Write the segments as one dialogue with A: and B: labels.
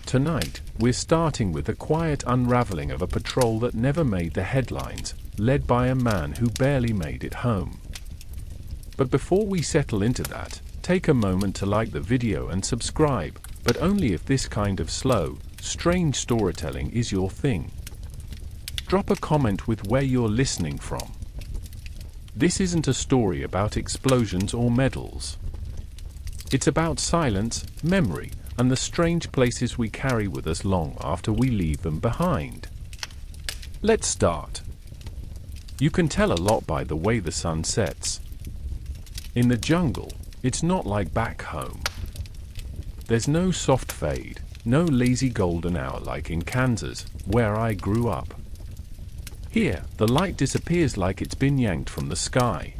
A: Tonight, we're starting with the quiet unraveling of a patrol that never made the headlines, led by a man who barely made it home. But before we settle into that, take a moment to like the video and subscribe, but only if this kind of slow, strange storytelling is your thing. Drop a comment with where you're listening from. This isn't a story about explosions or medals. It's about silence, memory, and the strange places we carry with us long after we leave them behind. Let's start. You can tell a lot by the way the sun sets. In the jungle, it's not like back home. There's no soft fade, no lazy golden hour like in Kansas, where I grew up. Here, the light disappears like it's been yanked from the sky.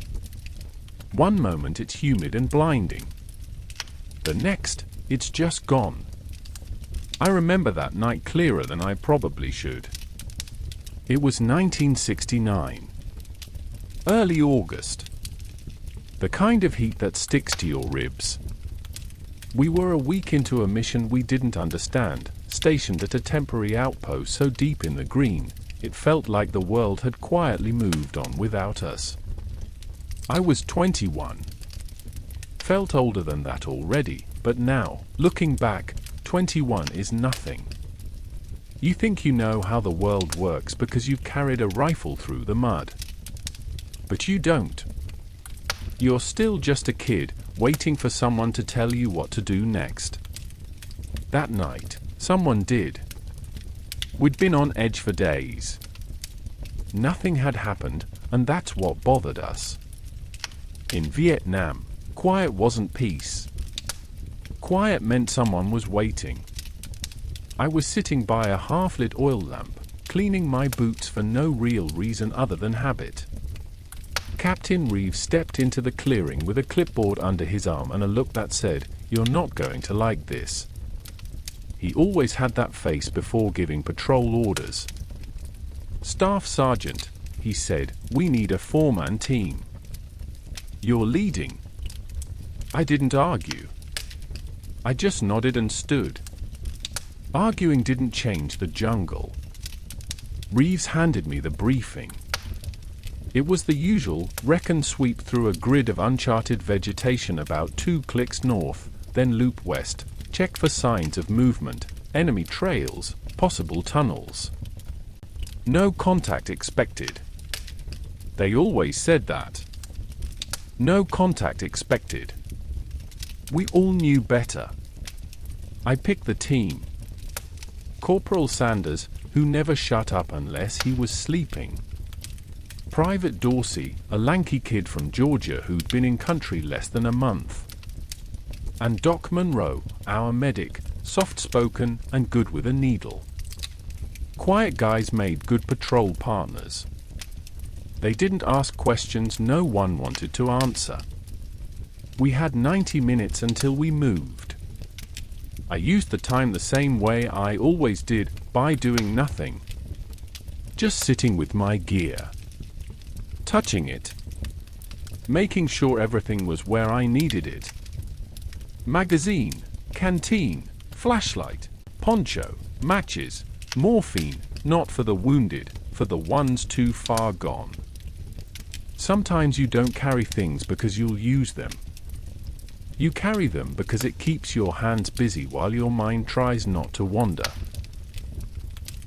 A: One moment it's humid and blinding. The next, it's just gone. I remember that night clearer than I probably should. It was 1969. Early August. The kind of heat that sticks to your ribs. We were a week into a mission we didn't understand, stationed at a temporary outpost so deep in the green, it felt like the world had quietly moved on without us. I was 21. Felt older than that already, but now, looking back, 21 is nothing. You think you know how the world works because you've carried a rifle through the mud. But you don't. You're still just a kid, waiting for someone to tell you what to do next. That night, someone did. We'd been on edge for days. Nothing had happened, and that's what bothered us. In Vietnam, quiet wasn't peace. Quiet meant someone was waiting. I was sitting by a half-lit oil lamp, cleaning my boots for no real reason other than habit. Captain Reeves stepped into the clearing with a clipboard under his arm and a look that said, "You're not going to like this." He always had that face before giving patrol orders. "Staff Sergeant," he said, "we need a four-man team. You're leading." I didn't argue. I just nodded and stood. Arguing didn't change the jungle. Reeves handed me the briefing. It was the usual, reckon sweep through a grid of uncharted vegetation about 2 clicks north, then loop west, check for signs of movement, enemy trails, possible tunnels. No contact expected. They always said that. No contact expected. We all knew better. I picked the team. Corporal Sanders, who never shut up unless he was sleeping. Private Dorsey, a lanky kid from Georgia who'd been in country less than a month. And Doc Monroe, our medic, soft-spoken and good with a needle. Quiet guys made good patrol partners. They didn't ask questions no one wanted to answer. We had 90 minutes until we moved. I used the time the same way I always did, by doing nothing. Just sitting with my gear. Touching it. Making sure everything was where I needed it. Magazine, canteen, flashlight, poncho, matches, morphine, not for the wounded, for the ones too far gone. Sometimes you don't carry things because you'll use them. You carry them because it keeps your hands busy while your mind tries not to wander.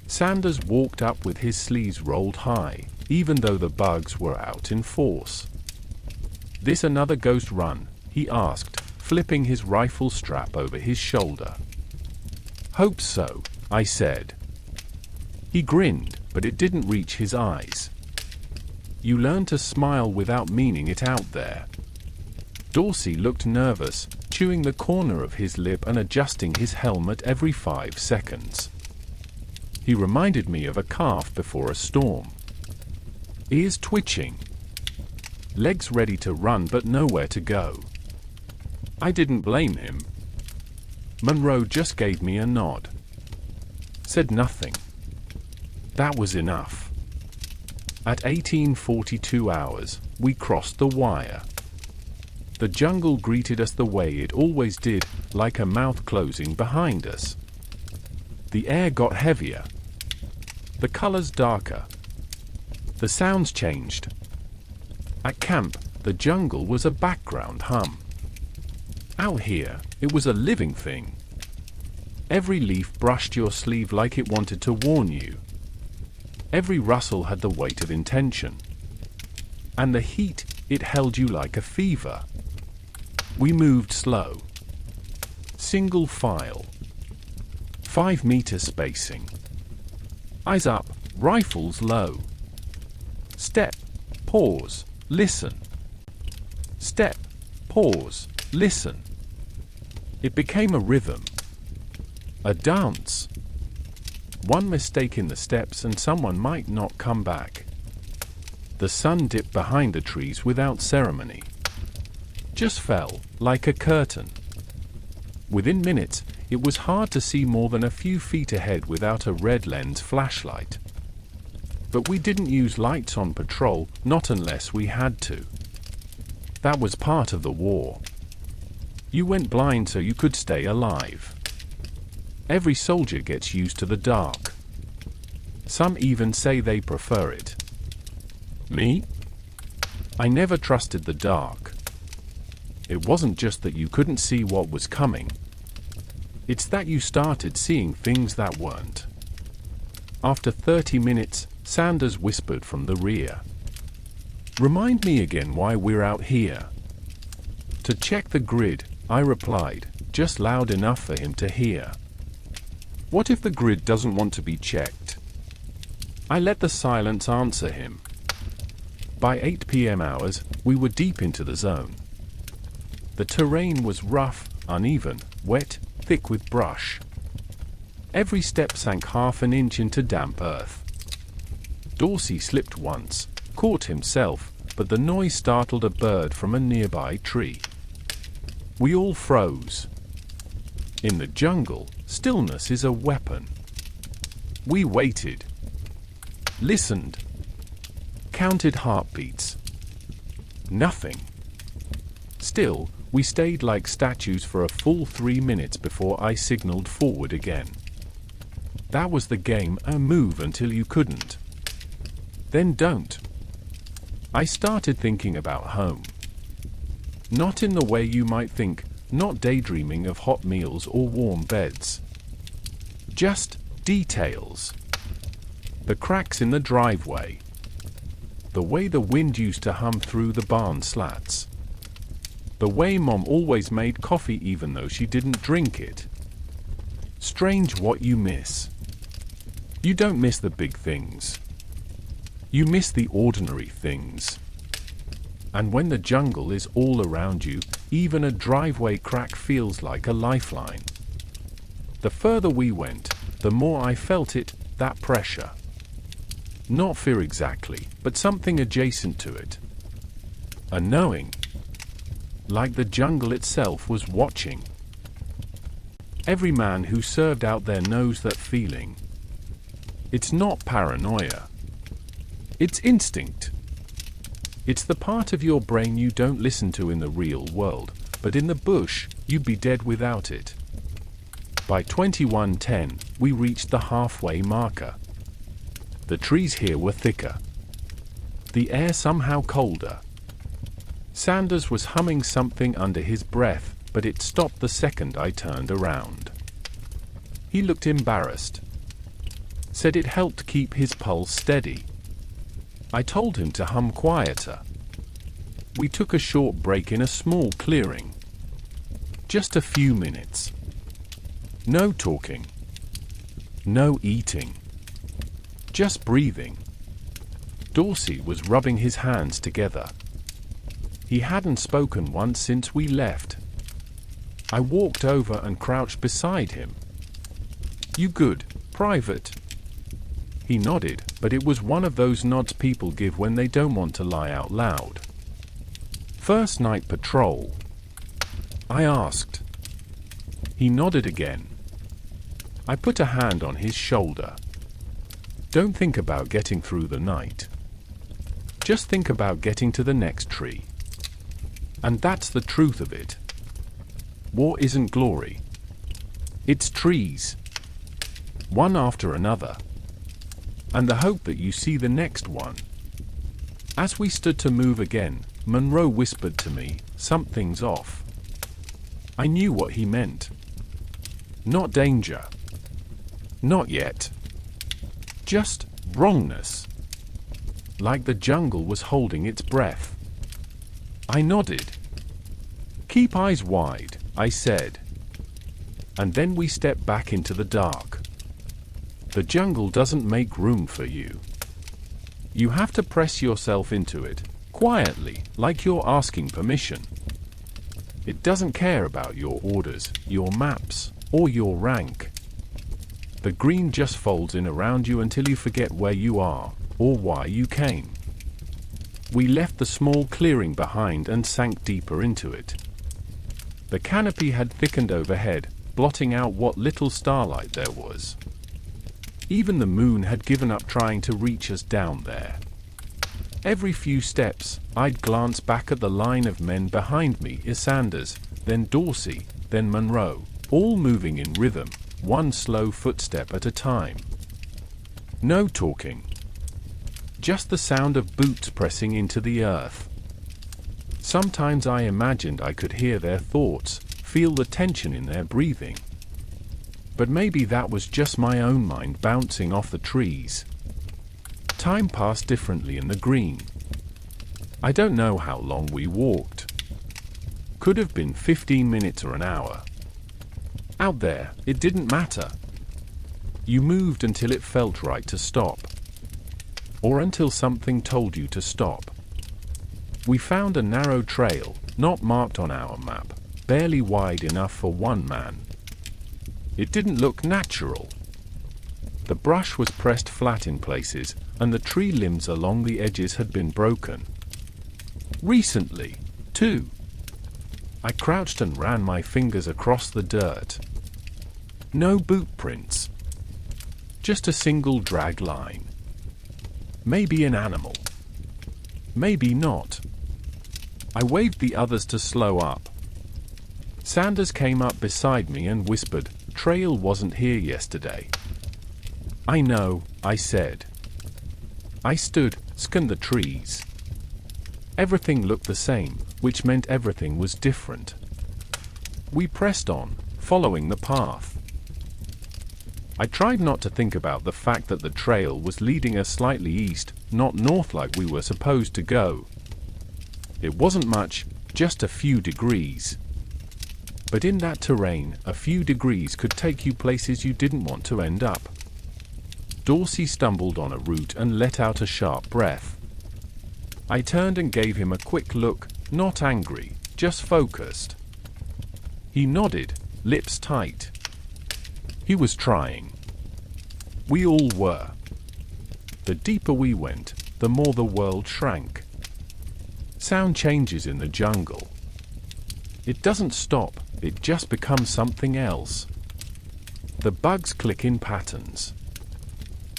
A: Sanders walked up with his sleeves rolled high, even though the bugs were out in force. "This another ghost run?" he asked, flipping his rifle strap over his shoulder. "Hope so," I said. He grinned, but it didn't reach his eyes. You learn to smile without meaning it out there. Dorsey looked nervous, chewing the corner of his lip and adjusting his helmet every 5 seconds. He reminded me of a calf before a storm. Ears twitching. Legs ready to run but nowhere to go. I didn't blame him. Monroe just gave me a nod. Said nothing. That was enough. At 18:42 hours, we crossed the wire. The jungle greeted us the way it always did, like a mouth closing behind us. The air got heavier. The colors darker. The sounds changed. At camp, the jungle was a background hum. Out here, it was a living thing. Every leaf brushed your sleeve like it wanted to warn you. Every rustle had the weight of intention. And the heat, it held you like a fever. We moved slow. Single file. 5-meter spacing. Eyes up, rifles low. Step, pause, listen. Step, pause, listen. It became a rhythm. A dance. One mistake in the steps and someone might not come back. The sun dipped behind the trees without ceremony. Just fell, like a curtain. Within minutes, it was hard to see more than a few feet ahead without a red lens flashlight. But we didn't use lights on patrol, not unless we had to. That was part of the war. You went blind so you could stay alive. Every soldier gets used to the dark. Some even say they prefer it. Me? I never trusted the dark. It wasn't just that you couldn't see what was coming. It's that you started seeing things that weren't. After 30 minutes, Sanders whispered from the rear. "Remind me again why we're out here." "To check the grid," I replied, just loud enough for him to hear. "What if the grid doesn't want to be checked?" I let the silence answer him. By 8 p.m. hours, we were deep into the zone. The terrain was rough, uneven, wet, thick with brush. Every step sank half an inch into damp earth. Dorsey slipped once, caught himself, but the noise startled a bird from a nearby tree. We all froze. In the jungle, stillness is a weapon. We waited. Listened. Counted heartbeats. Nothing. Still, we stayed like statues for a full 3 minutes before I signaled forward again. That was the game, a move until you couldn't. Then don't. I started thinking about home. Not in the way you might think, not daydreaming of hot meals or warm beds. Just details. The cracks in the driveway. The way the wind used to hum through the barn slats. The way Mom always made coffee even though she didn't drink it. Strange what you miss. You don't miss the big things. You miss the ordinary things. And when the jungle is all around you, even a driveway crack feels like a lifeline. The further we went, the more I felt it, that pressure. Not fear exactly, but something adjacent to it. A knowing. Like the jungle itself was watching. Every man who served out there knows that feeling. It's not paranoia. It's instinct. It's the part of your brain you don't listen to in the real world, but in the bush, you'd be dead without it. By 21:10, we reached the halfway marker. The trees here were thicker. The air somehow colder. Sanders was humming something under his breath, but it stopped the second I turned around. He looked embarrassed. Said it helped keep his pulse steady. I told him to hum quieter. We took a short break in a small clearing. Just a few minutes. No talking. No eating. Just breathing. Dorsey was rubbing his hands together. He hadn't spoken once since we left. I walked over and crouched beside him. "You good, Private?" He nodded, but it was one of those nods people give when they don't want to lie out loud. "First night patrol?" I asked. He nodded again. I put a hand on his shoulder. "Don't think about getting through the night. Just think about getting to the next tree." And that's the truth of it. War isn't glory. It's trees. one after another, and the hope that you see the next one. As we stood to move again, Monroe whispered to me, "Something's off." I knew what he meant. Not danger. Not yet. Just wrongness. Like the jungle was holding its breath. I nodded. "Keep eyes wide," I said. And then we stepped back into the dark. The jungle doesn't make room for you. You have to press yourself into it, quietly, like you're asking permission. It doesn't care about your orders, your maps, or your rank. The green just folds in around you until you forget where you are, or why you came. We left the small clearing behind and sank deeper into it. The canopy had thickened overhead, blotting out what little starlight there was. Even the moon had given up trying to reach us down there. Every few steps, I'd glance back at the line of men behind me, Sanders, then Dorsey, then Monroe, all moving in rhythm, one slow footstep at a time. No talking. Just the sound of boots pressing into the earth. Sometimes I imagined I could hear their thoughts, feel the tension in their breathing. But maybe that was just my own mind bouncing off the trees. Time passed differently in the green. I don't know how long we walked. Could have been 15 minutes or an hour. Out there, it didn't matter. You moved until it felt right to stop. Or until something told you to stop. We found a narrow trail, not marked on our map, barely wide enough for one man. It didn't look natural. The brush was pressed flat in places, and the tree limbs along the edges had been broken. Recently, too. I crouched and ran my fingers across the dirt. No boot prints. Just a single drag line. Maybe an animal. Maybe not. I waved the others to slow up. Sanders came up beside me and whispered, "Trail wasn't here yesterday." "I know," I said. I stood, scanned the trees. Everything looked the same, which meant everything was different. We pressed on, following the path. I tried not to think about the fact that the trail was leading us slightly east, not north like we were supposed to go. It wasn't much, just a few degrees. But in that terrain, a few degrees could take you places you didn't want to end up. Dorsey stumbled on a root and let out a sharp breath. I turned and gave him a quick look, not angry, just focused. He nodded, lips tight. He was trying. We all were. The deeper we went, the more the world shrank. Sound changes in the jungle. It doesn't stop, it just becomes something else. The bugs click in patterns.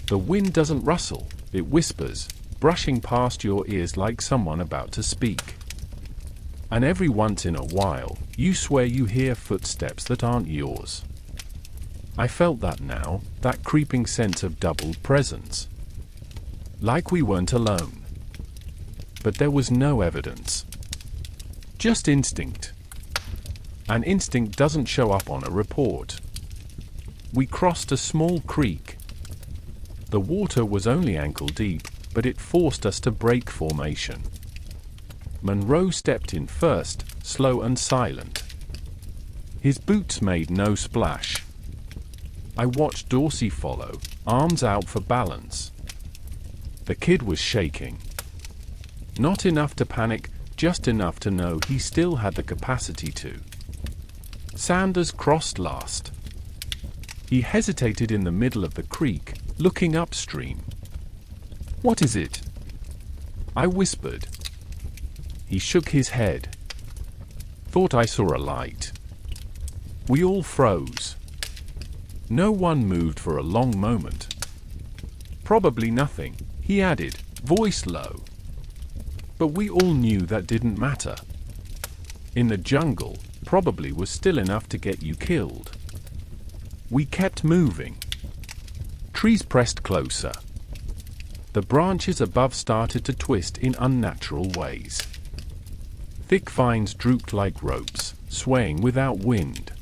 A: The wind doesn't rustle, it whispers, brushing past your ears like someone about to speak. And every once in a while, you swear you hear footsteps that aren't yours. I felt that now, that creeping sense of doubled presence. Like we weren't alone. But there was no evidence. Just instinct. And instinct doesn't show up on a report. We crossed a small creek. The water was only ankle deep, but it forced us to break formation. Monroe stepped in first, slow and silent. His boots made no splash. I watched Dorsey follow, arms out for balance. The kid was shaking. Not enough to panic, just enough to know he still had the capacity to. Sanders crossed last. He hesitated in the middle of the creek, looking upstream. "What is it?" I whispered. He shook his head. "Thought I saw a light." We all froze. No one moved for a long moment. "Probably nothing," he added, voice low. But we all knew that didn't matter. In the jungle, probably was still enough to get you killed. We kept moving. Trees pressed closer. The branches above started to twist in unnatural ways. Thick vines drooped like ropes, swaying without wind.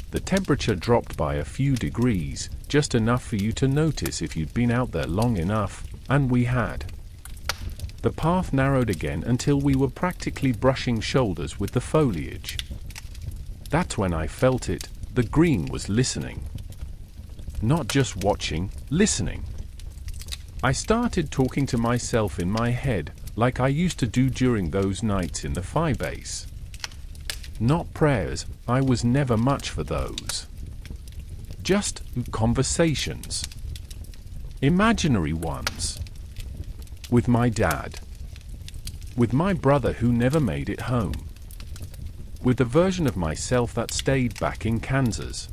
A: The temperature dropped by a few degrees, just enough for you to notice if you'd been out there long enough, and we had. The path narrowed again until we were practically brushing shoulders with the foliage. That's when I felt it. The green was listening. Not just watching, listening. I started talking to myself in my head, like I used to do during those nights in the phi base. Not prayers, I was never much for those. Just conversations. Imaginary ones. With my dad. With my brother who never made it home. With the version of myself that stayed back in Kansas.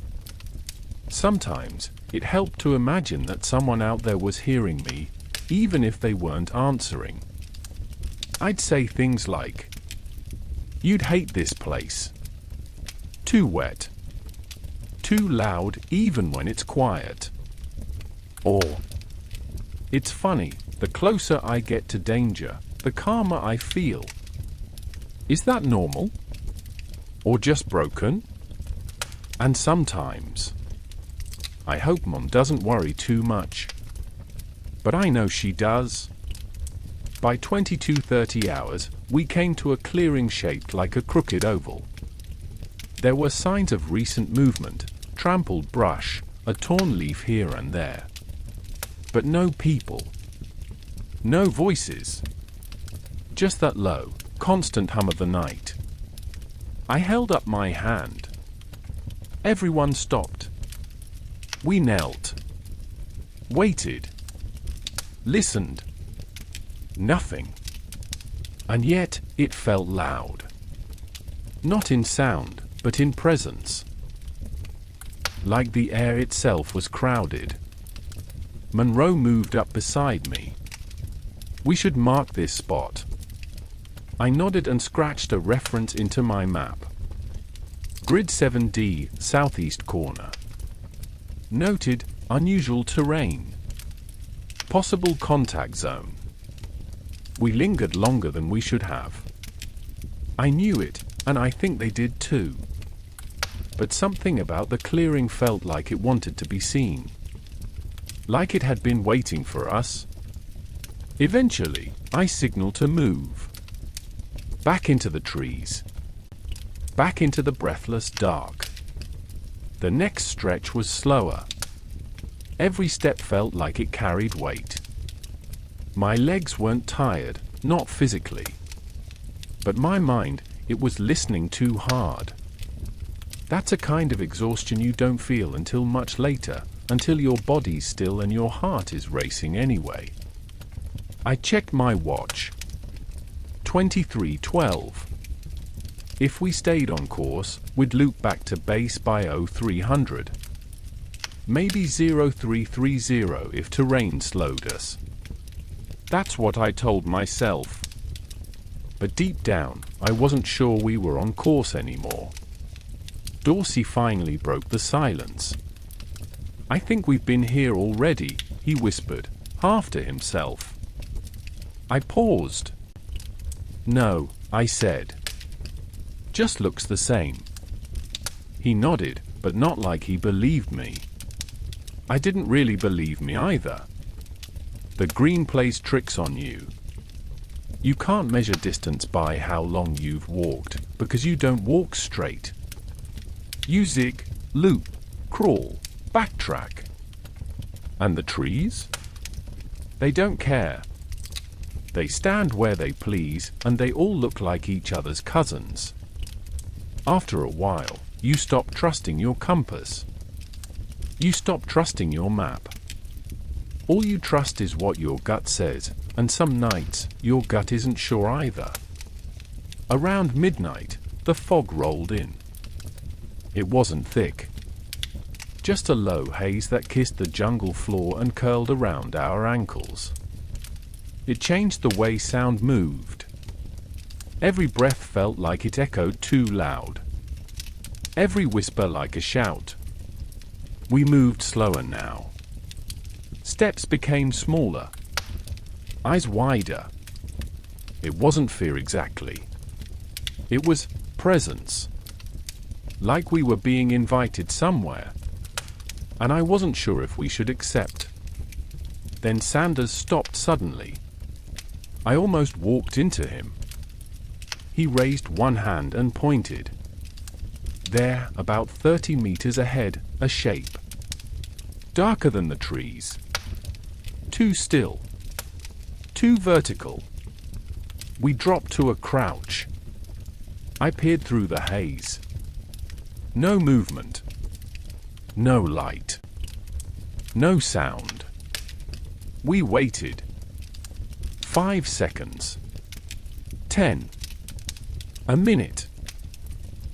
A: Sometimes, it helped to imagine that someone out there was hearing me, even if they weren't answering. I'd say things like, "You'd hate this place. Too wet. Too loud even when it's quiet." Or, "It's funny, the closer I get to danger, the calmer I feel. Is that normal? Or just broken?" And sometimes, "I hope Mom doesn't worry too much. But I know she does." By 22:30 hours, we came to a clearing shaped like a crooked oval. There were signs of recent movement, trampled brush, a torn leaf here and there. But no people. No voices. Just that low, constant hum of the night. I held up my hand. Everyone stopped. We knelt. Waited. Listened. Nothing. And yet, it felt loud. Not in sound, but in presence. Like the air itself was crowded. Monroe moved up beside me. "We should mark this spot." I nodded and scratched a reference into my map. Grid 7D, southeast corner. Noted, unusual terrain. Possible contact zone. We lingered longer than we should have. I knew it, and I think they did too. But something about the clearing felt like it wanted to be seen. Like it had been waiting for us. Eventually, I signaled to move. Back into the trees. Back into the breathless dark. The next stretch was slower. Every step felt like it carried weight. My legs weren't tired, not physically. But my mind, it was listening too hard. That's a kind of exhaustion you don't feel until much later, until your body's still and your heart is racing anyway. I checked my watch. 23:12. If we stayed on course, we'd loop back to base by 0300. Maybe 0330 if terrain slowed us. That's what I told myself. But deep down, I wasn't sure we were on course anymore. Dorsey finally broke the silence. "I think we've been here already," he whispered, half to himself. I paused. "No," I said. "Just looks the same." He nodded, but not like he believed me. I didn't really believe me either. The green plays tricks on you. You can't measure distance by how long you've walked, because you don't walk straight. You zig, loop, crawl, backtrack. And the trees? They don't care. They stand where they please, and they all look like each other's cousins. After a while, you stop trusting your compass. You stop trusting your map. All you trust is what your gut says, and some nights, your gut isn't sure either. Around midnight, the fog rolled in. It wasn't thick. Just a low haze that kissed the jungle floor and curled around our ankles. It changed the way sound moved. Every breath felt like it echoed too loud. Every whisper like a shout. We moved slower now. Steps became smaller, eyes wider. It wasn't fear exactly. It was presence. Like we were being invited somewhere, and I wasn't sure if we should accept. Then Sanders stopped suddenly. I almost walked into him. He raised one hand and pointed. There, about 30 meters ahead, a shape. Darker than the trees. Too still. Too vertical. We dropped to a crouch. I peered through the haze. No movement. No light. No sound. We waited. 5 seconds. 10. A minute.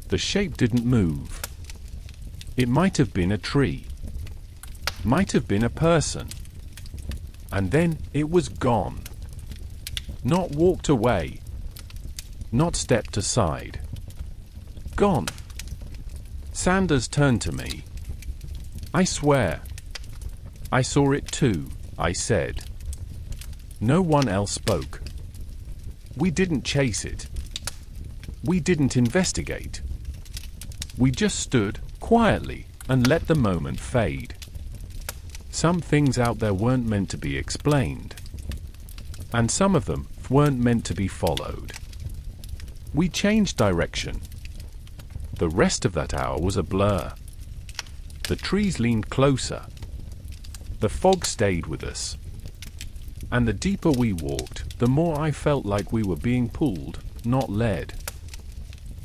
A: The shape didn't move. It might have been a tree. Might have been a person. And then it was gone. Not walked away. Not stepped aside. Gone. Sanders turned to me. I swear. I saw it too, I said. No one else spoke. We didn't chase it. We didn't investigate. We just stood quietly and let the moment fade. Some things out there weren't meant to be explained. And some of them weren't meant to be followed. We changed direction. The rest of that hour was a blur. The trees leaned closer. The fog stayed with us. And the deeper we walked, the more I felt like we were being pulled, not led.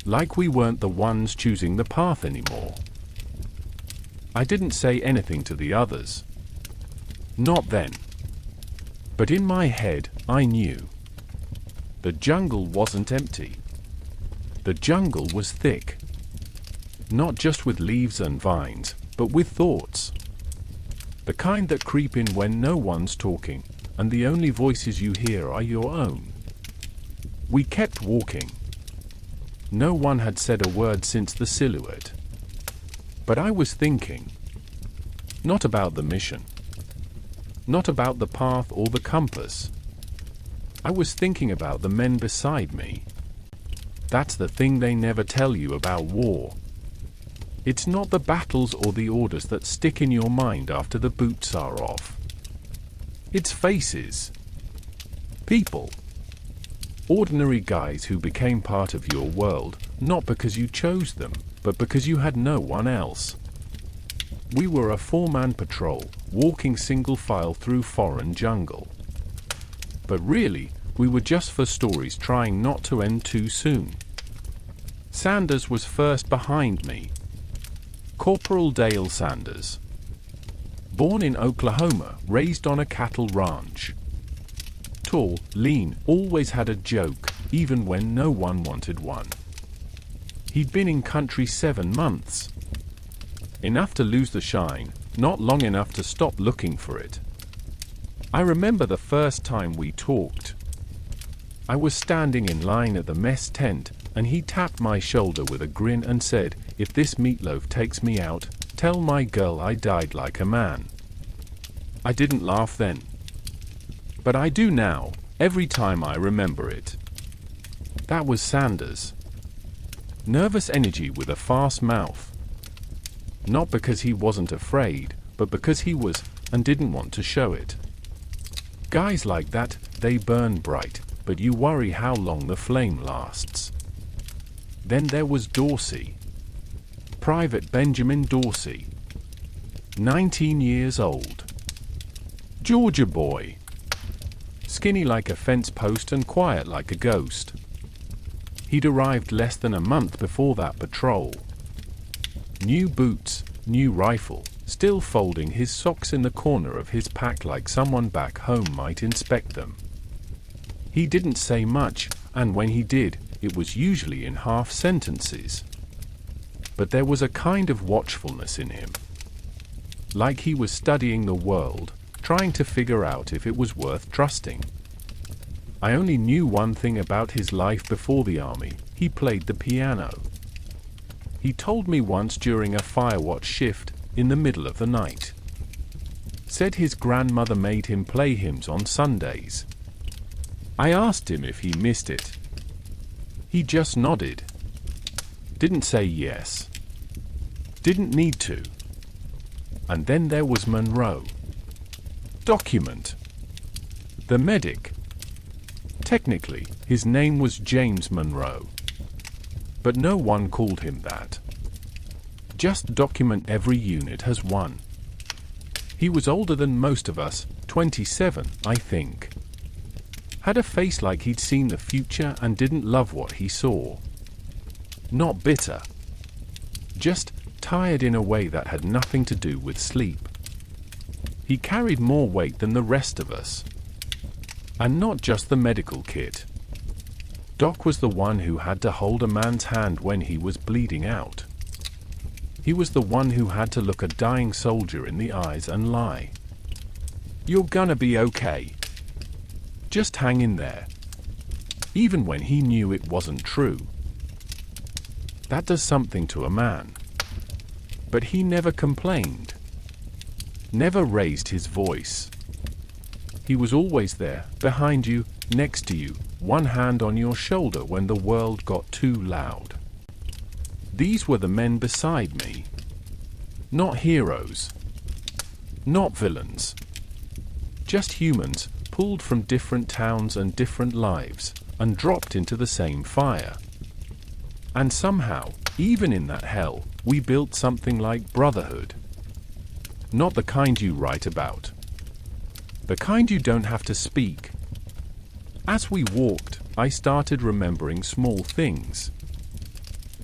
A: Like we weren't the ones choosing the path anymore. I didn't say anything to the others. Not then. But in my head, I knew. The jungle wasn't empty. The jungle was thick. Not just with leaves and vines, but with thoughts. The kind that creep in when no one's talking, and the only voices you hear are your own. We kept walking. No one had said a word since the silhouette. But I was thinking. Not about the mission. Not about the path or the compass. I was thinking about the men beside me. That's the thing they never tell you about war. It's not the battles or the orders that stick in your mind after the boots are off. It's faces. People. Ordinary guys who became part of your world, not because you chose them, but because you had no one else. We were a 4-man patrol, walking single file through foreign jungle. But really, we were just for stories trying not to end too soon. Sanders was first behind me. Corporal Dale Sanders. Born in Oklahoma, raised on a cattle ranch. Tall, lean, always had a joke, even when no one wanted one. He'd been in country 7 months. Enough to lose the shine, not long enough to stop looking for it. I remember the first time we talked. I was standing in line at the mess tent, and he tapped my shoulder with a grin and said, "If this meatloaf takes me out, tell my girl I died like a man." I didn't laugh then. But I do now, every time I remember it. That was Sanders. Nervous energy with a fast mouth. Not because he wasn't afraid, but because he was, and didn't want to show it. Guys like that, they burn bright, but you worry how long the flame lasts. Then there was Dorsey. Private Benjamin Dorsey. 19 years old. Georgia boy. Skinny like a fence post and quiet like a ghost. He'd arrived less than a month before that patrol. New boots, new rifle, still folding his socks in the corner of his pack like someone back home might inspect them. He didn't say much, and when he did, it was usually in half sentences. But there was a kind of watchfulness in him. Like he was studying the world, trying to figure out if it was worth trusting. I only knew one thing about his life before the army: he played the piano. He told me once during a firewatch shift, in the middle of the night. said his grandmother made him play hymns on Sundays. I asked him if he missed it. He just nodded. Didn't say yes. Didn't need to. And then there was Monroe. Document. The medic. Technically, his name was James Monroe. But no one called him that. Just document every unit has one. He was older than most of us, 27, I think. Had a face like he'd seen the future and didn't love what he saw. Not bitter. Just tired in a way that had nothing to do with sleep. He carried more weight than the rest of us. And not just the medical kit. Doc was the one who had to hold a man's hand when he was bleeding out. He was the one who had to look a dying soldier in the eyes and lie. "You're gonna be okay. Just hang in there." Even when he knew it wasn't true. That does something to a man. But he never complained. Never raised his voice. He was always there, behind you, next to you, one hand on your shoulder when the world got too loud. These were the men beside me. Not heroes. Not villains. Just humans, pulled from different towns and different lives, and dropped into the same fire. And somehow, even in that hell, we built something like brotherhood. Not the kind you write about. The kind you don't have to speak. As we walked, I started remembering small things.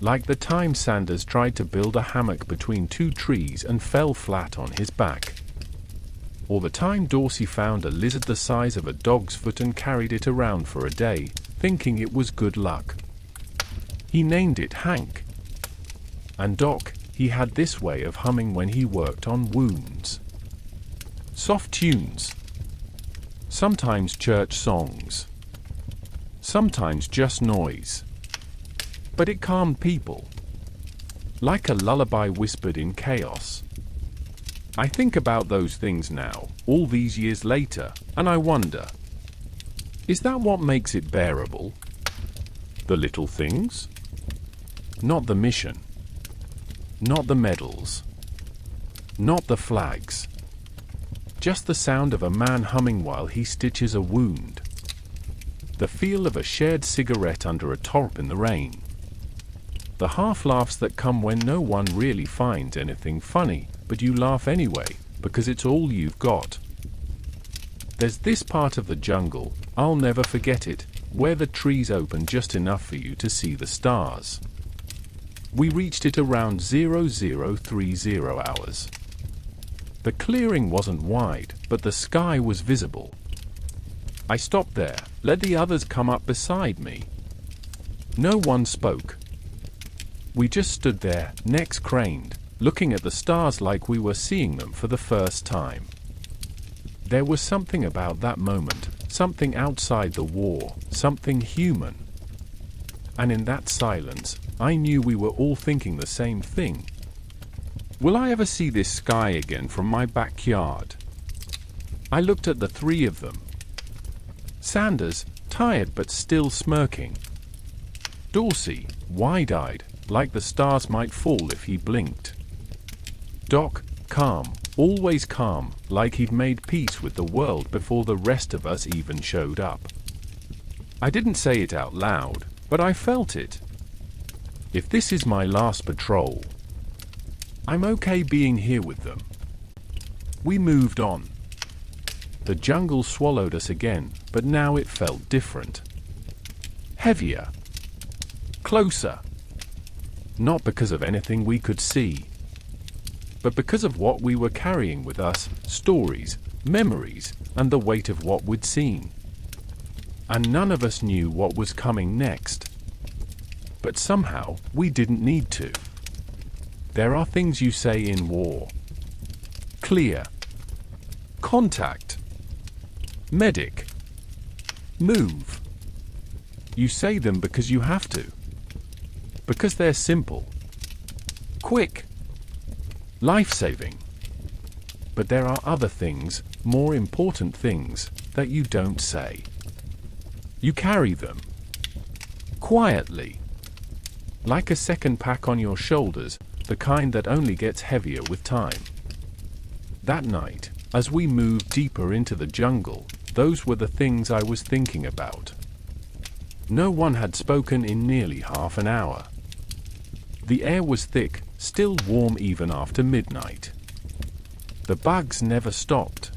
A: Like the time Sanders tried to build a hammock between two trees and fell flat on his back. Or the time Dorsey found a lizard the size of a dog's foot and carried it around for a day, thinking it was good luck. He named it Hank. And Doc, he had this way of humming when he worked on wounds. Soft tunes. Sometimes church songs. Sometimes just noise. But it calmed people. Like a lullaby whispered in chaos. I think about those things now, all these years later, and I wonder, is that what makes it bearable? The little things? Not the mission. Not the medals. Not the flags. Just the sound of a man humming while he stitches a wound. The feel of a shared cigarette under a tarp in the rain. The half-laughs that come when no one really finds anything funny, but you laugh anyway, because it's all you've got. There's this part of the jungle, I'll never forget it, where the trees open just enough for you to see the stars. We reached it around 0030 hours. The clearing wasn't wide, but the sky was visible. I stopped there, let the others come up beside me. No one spoke. We just stood there, necks craned, looking at the stars like we were seeing them for the first time. There was something about that moment, something outside the war, something human. And in that silence, I knew we were all thinking the same thing. Will I ever see this sky again from my backyard? I looked at the three of them. Sanders, tired but still smirking. Dorsey, wide-eyed, like the stars might fall if he blinked. Doc, calm, always calm, like he'd made peace with the world before the rest of us even showed up. I didn't say it out loud, but I felt it. If this is my last patrol, I'm okay being here with them. We moved on. The jungle swallowed us again, but now it felt different. Heavier. Closer. Not because of anything we could see, but because of what we were carrying with us, stories, memories, and the weight of what we'd seen. And none of us knew what was coming next. But somehow, we didn't need to. There are things you say in war. Clear. Contact. Medic. Move. You say them because you have to. Because they're simple. Quick. Life-saving. But there are other things, more important things, that you don't say. You carry them. Quietly. Like a second pack on your shoulders, the kind that only gets heavier with time. That night, as we moved deeper into the jungle, those were the things I was thinking about. No one had spoken in nearly half an hour. The air was thick, still warm even after midnight. The bugs never stopped.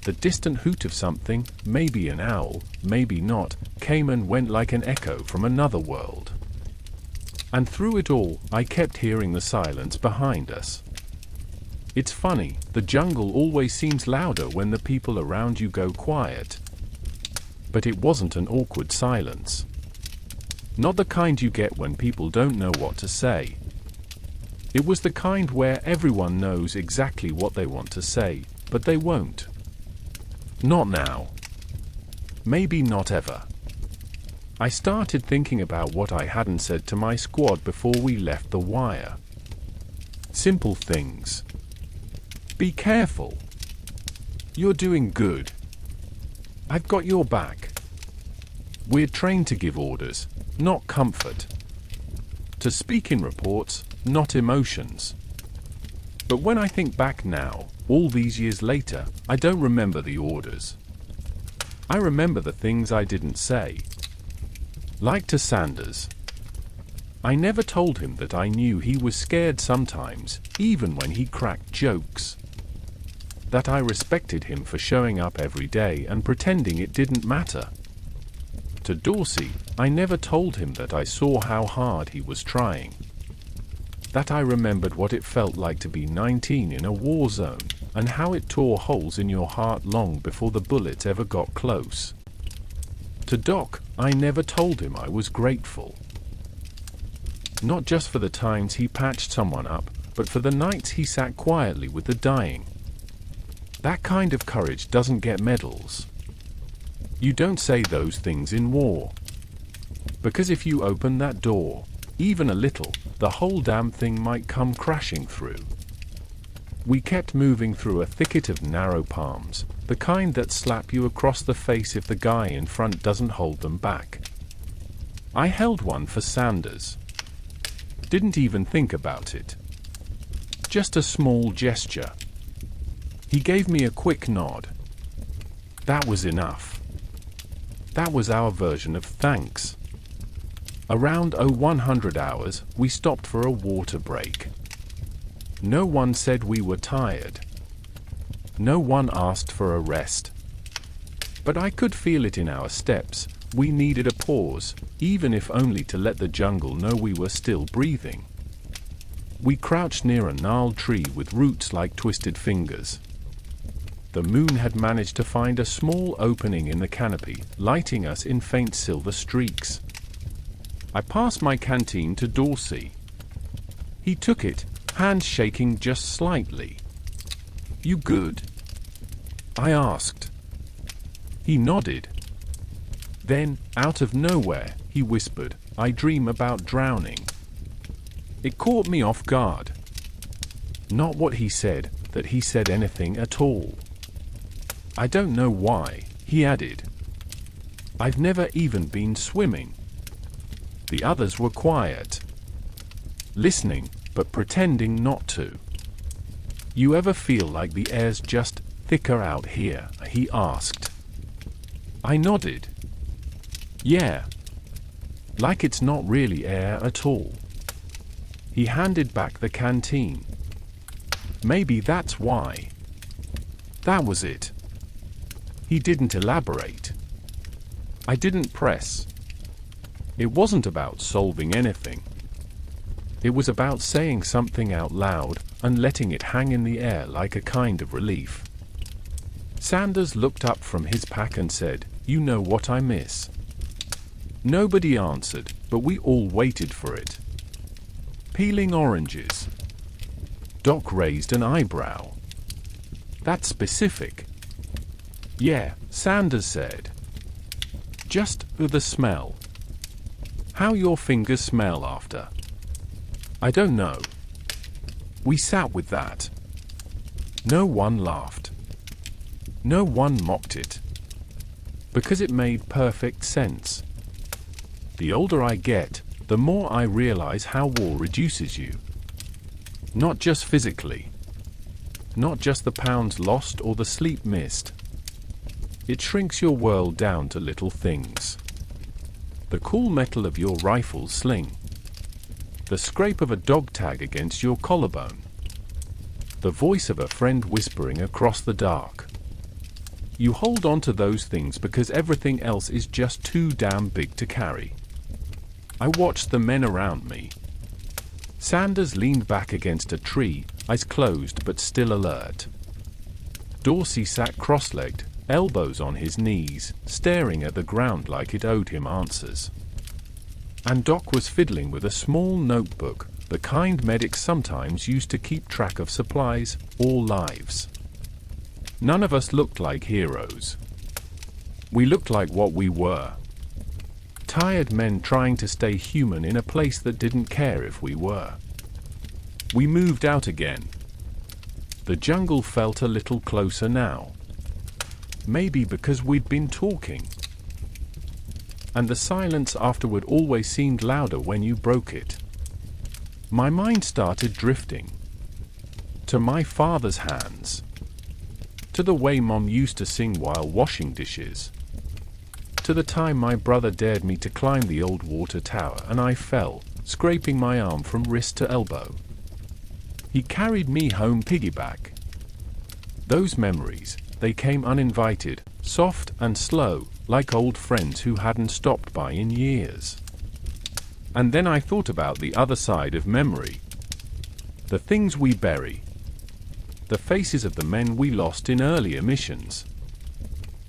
A: The distant hoot of something, maybe an owl, maybe not, came and went like an echo from another world. And through it all, I kept hearing the silence behind us. It's funny, the jungle always seems louder when the people around you go quiet. But it wasn't an awkward silence. Not the kind you get when people don't know what to say. It was the kind where everyone knows exactly what they want to say, but they won't. Not now. Maybe not ever. I started thinking about what I hadn't said to my squad before we left the wire. Simple things. Be careful. You're doing good. I've got your back. We're trained to give orders, not comfort. To speak in reports, not emotions. But when I think back now, all these years later, I don't remember the orders. I remember the things I didn't say. Like to Sanders. I never told him that I knew he was scared sometimes, even when he cracked jokes. That I respected him for showing up every day and pretending it didn't matter. To Dorsey, I never told him that I saw how hard he was trying. That I remembered what it felt like to be 19 in a war zone, and how it tore holes in your heart long before the bullets ever got close. To Doc, I never told him I was grateful. Not just for the times he patched someone up, but for the nights he sat quietly with the dying. That kind of courage doesn't get medals. You don't say those things in war. Because if you open that door, even a little, the whole damn thing might come crashing through. We kept moving through a thicket of narrow palms, the kind that slap you across the face if the guy in front doesn't hold them back. I held one for Sanders. Didn't even think about it. Just a small gesture. He gave me a quick nod. That was enough. That was our version of thanks. Around 0100 hours, we stopped for a water break. No one said we were tired. No one asked for a rest. But I could feel it in our steps. We needed a pause, even if only to let the jungle know we were still breathing. We crouched near a gnarled tree with roots like twisted fingers. The moon had managed to find a small opening in the canopy, lighting us in faint silver streaks. I passed my canteen to Dorsey. He took it, hands shaking just slightly. "You good?" I asked. He nodded. Then, out of nowhere, he whispered, "I dream about drowning." It caught me off guard. Not what he said, that he said anything at all. I don't know why, he added. I've never even been swimming. The others were quiet. Listening, but pretending not to. "You ever feel like the air's just thicker out here?" he asked. I nodded. "Yeah. Like it's not really air at all." He handed back the canteen. "Maybe that's why." That was it. He didn't elaborate. I didn't press. It wasn't about solving anything. It was about saying something out loud and letting it hang in the air like a kind of relief. Sanders looked up from his pack and said, "You know what I miss?" Nobody answered, but we all waited for it. Peeling oranges. Doc raised an eyebrow. That's specific. "Yeah," Sanders said. "Just the smell. How your fingers smell after." "I don't know." We sat with that. No one laughed. No one mocked it. Because it made perfect sense. The older I get, the more I realize how war reduces you. Not just physically. Not just the pounds lost or the sleep missed. It shrinks your world down to little things. The cool metal of your rifle's sling. The scrape of a dog tag against your collarbone. The voice of a friend whispering across the dark. You hold on to those things because everything else is just too damn big to carry. I watched the men around me. Sanders leaned back against a tree, eyes closed but still alert. Dorsey sat cross-legged, elbows on his knees, staring at the ground like it owed him answers. And Doc was fiddling with a small notebook, the kind medics sometimes used to keep track of supplies or lives. None of us looked like heroes. We looked like what we were. Tired men trying to stay human in a place that didn't care if we were. We moved out again. The jungle felt a little closer now. Maybe because we'd been talking. And the silence afterward always seemed louder when you broke it. My mind started drifting. To my father's hands. To the way Mom used to sing while washing dishes. To the time my brother dared me to climb the old water tower and I fell, scraping my arm from wrist to elbow. He carried me home piggyback. Those memories, they came uninvited, soft and slow, like old friends who hadn't stopped by in years. And then I thought about the other side of memory. The things we bury. The faces of the men we lost in earlier missions.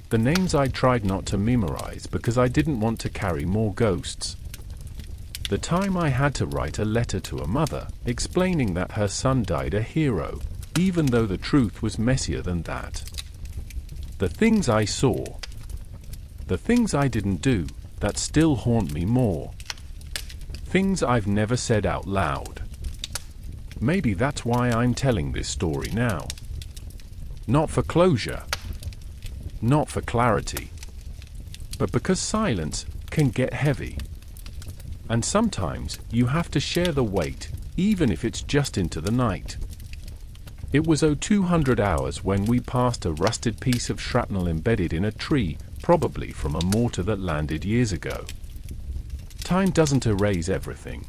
A: The names I tried not to memorize because I didn't want to carry more ghosts. The time I had to write a letter to a mother, explaining that her son died a hero, even though the truth was messier than that. The things I saw. The things I didn't do, that still haunt me more. Things I've never said out loud. Maybe that's why I'm telling this story now. Not for closure. Not for clarity. But because silence can get heavy. And sometimes you have to share the weight, even if it's just into the night. It was 0200 hours when we passed a rusted piece of shrapnel embedded in a tree, probably from a mortar that landed years ago. Time doesn't erase everything.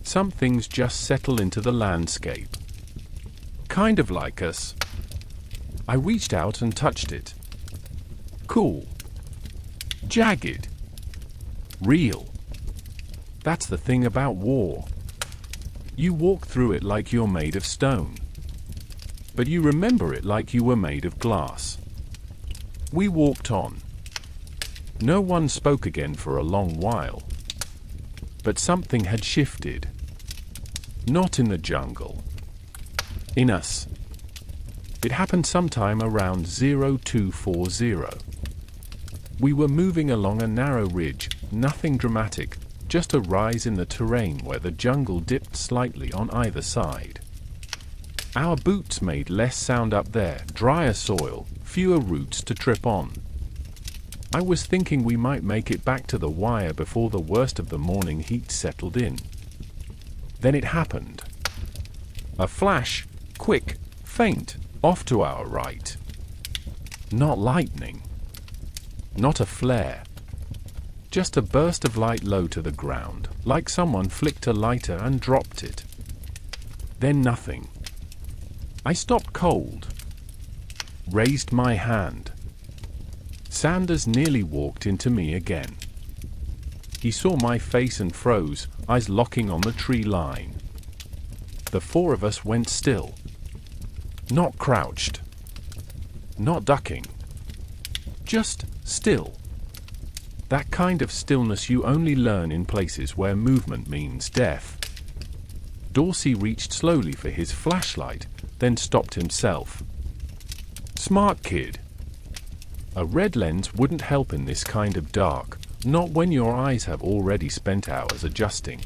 A: Some things just settle into the landscape. Kind of like us. I reached out and touched it. Cool. Jagged. Real. That's the thing about war. You walk through it like you're made of stone. But you remember it like you were made of glass. We walked on. No one spoke again for a long while. But something had shifted. Not in the jungle. In us. It happened sometime around 0240. We were moving along a narrow ridge, nothing dramatic, just a rise in the terrain where the jungle dipped slightly on either side. Our boots made less sound up there, drier soil, fewer roots to trip on. I was thinking we might make it back to the wire before the worst of the morning heat settled in. Then it happened. A flash, quick, faint, off to our right. Not lightning. Not a flare. Just a burst of light low to the ground, like someone flicked a lighter and dropped it. Then nothing. I stopped cold. Raised my hand. Sanders nearly walked into me again. He saw my face and froze, eyes locking on the tree line. The four of us went still. Not crouched. Not ducking. Just still. That kind of stillness you only learn in places where movement means death. Dorsey reached slowly for his flashlight, then stopped himself. Smart kid. A red lens wouldn't help in this kind of dark, not when your eyes have already spent hours adjusting.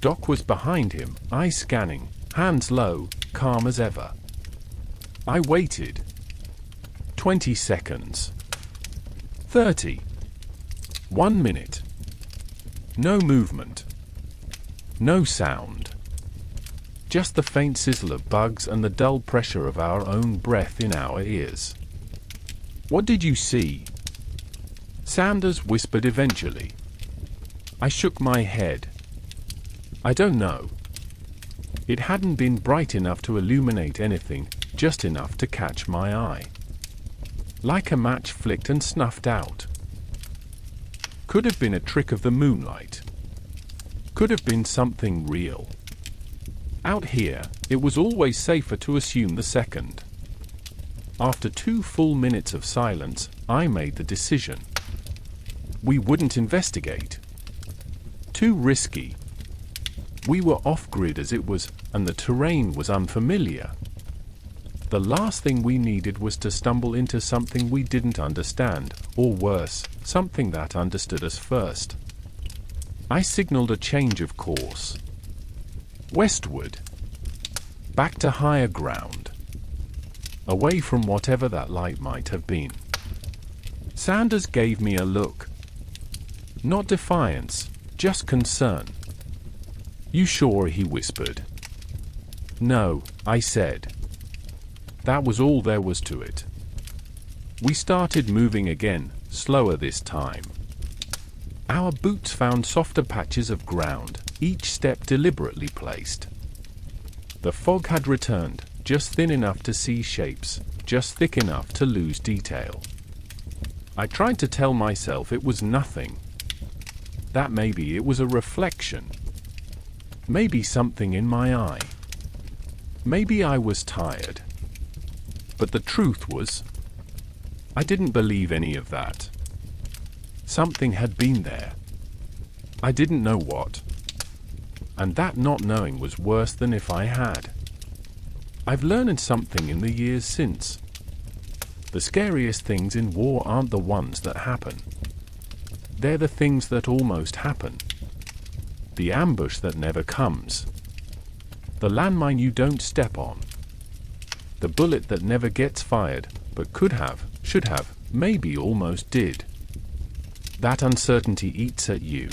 A: Doc was behind him, eyes scanning, hands low, calm as ever. I waited. 20 seconds. 30. 1 minute. No movement. No sound. Just the faint sizzle of bugs and the dull pressure of our own breath in our ears. "What did you see?" Sanders whispered eventually. I shook my head. "I don't know." It hadn't been bright enough to illuminate anything, just enough to catch my eye. Like a match flicked and snuffed out. Could have been a trick of the moonlight. Could have been something real. Out here, it was always safer to assume the second. After 2 full minutes of silence, I made the decision. We wouldn't investigate. Too risky. We were off-grid as it was, and the terrain was unfamiliar. The last thing we needed was to stumble into something we didn't understand, or worse, something that understood us first. I signaled a change of course. Westward. Back to higher ground. Away from whatever that light might have been. Sanders gave me a look. Not defiance, just concern. "You sure?" he whispered. "No," I said. That was all there was to it. We started moving again, slower this time. Our boots found softer patches of ground, each step deliberately placed. The fog had returned, just thin enough to see shapes, just thick enough to lose detail. I tried to tell myself it was nothing. That maybe it was a reflection. Maybe something in my eye. Maybe I was tired. But the truth was, I didn't believe any of that. Something had been there. I didn't know what. And that not knowing was worse than if I had. I've learned something in the years since. The scariest things in war aren't the ones that happen. They're the things that almost happen. The ambush that never comes. The landmine you don't step on. The bullet that never gets fired, but could have, should have, maybe almost did. That uncertainty eats at you.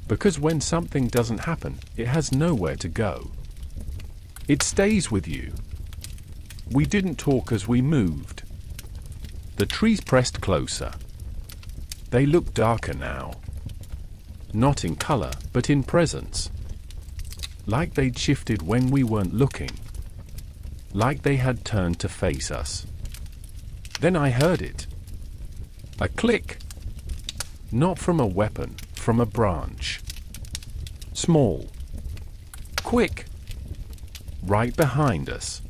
A: Because when something doesn't happen, it has nowhere to go. It stays with you. We didn't talk as we moved. The trees pressed closer. They looked darker now. Not in color, but in presence. Like they'd shifted when we weren't looking. Like they had turned to face us. Then I heard it. A click. Not from a weapon, from a branch. Small. Quick. Right behind us.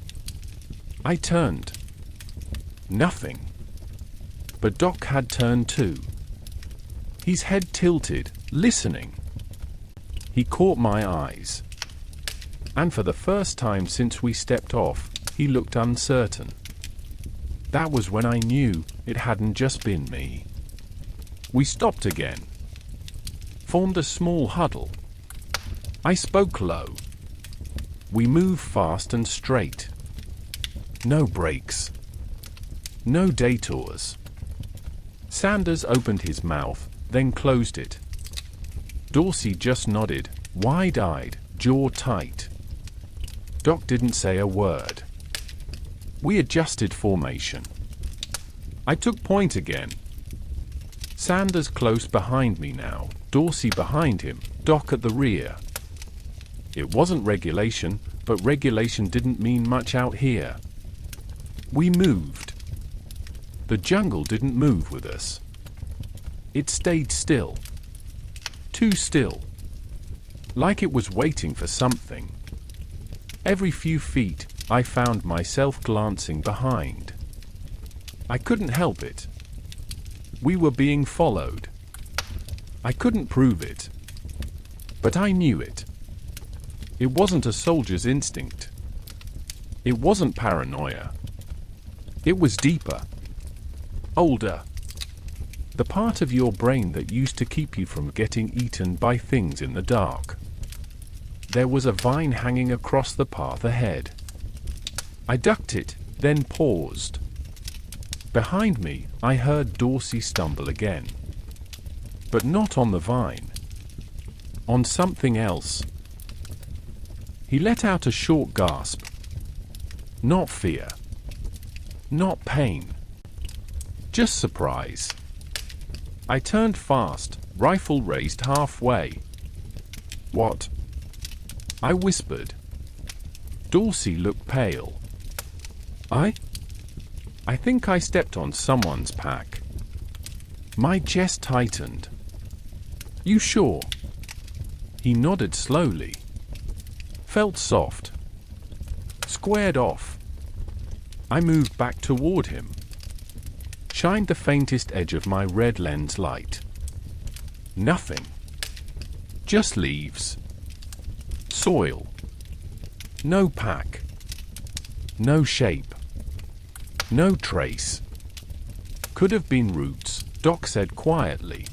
A: I turned. Nothing. But Doc had turned too. His head tilted, listening. He caught my eyes. And for the first time since we stepped off, he looked uncertain. That was when I knew it hadn't just been me. We stopped again. Formed a small huddle. I spoke low. We moved fast and straight. No breaks. No detours. Sanders opened his mouth, then closed it. Dorsey just nodded, wide-eyed, jaw tight. Doc didn't say a word. We adjusted formation. I took point again. Sanders close behind me now, Dorsey behind him, Doc at the rear. It wasn't regulation, but regulation didn't mean much out here. We moved. The jungle didn't move with us. It stayed still. Too still. Like it was waiting for something. Every few feet, I found myself glancing behind. I couldn't help it. We were being followed. I couldn't prove it. But I knew it. It wasn't a soldier's instinct. It wasn't paranoia. It was deeper. Older. The part of your brain that used to keep you from getting eaten by things in the dark. There was a vine hanging across the path ahead. I ducked it, then paused. Behind me, I heard Dorsey stumble again. But not on the vine. On something else. He let out a short gasp. Not fear. Not pain. Just surprise. I turned fast, rifle raised halfway. What? I whispered. Dorsey looked pale. I think I stepped on someone's pack. My chest tightened. You sure? He nodded slowly. Felt soft. Squared off. I moved back toward him. Shined the faintest edge of my red lens light. Nothing. Just leaves. Soil. No pack. No shape. No trace. Could have been roots, Doc said quietly.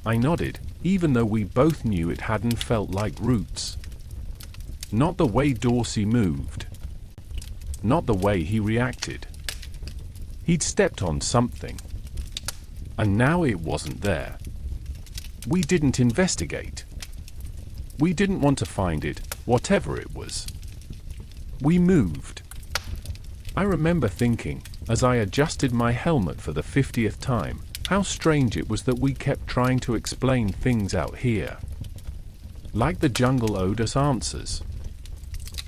A: I nodded, even though we both knew it hadn't felt like roots. Not the way Dorsey moved. Not the way he reacted. He'd stepped on something. And now it wasn't there. We didn't investigate. We didn't want to find it, whatever it was. We moved. I remember thinking, as I adjusted my helmet for the 50th time, how strange it was that we kept trying to explain things out here. Like the jungle owed us answers.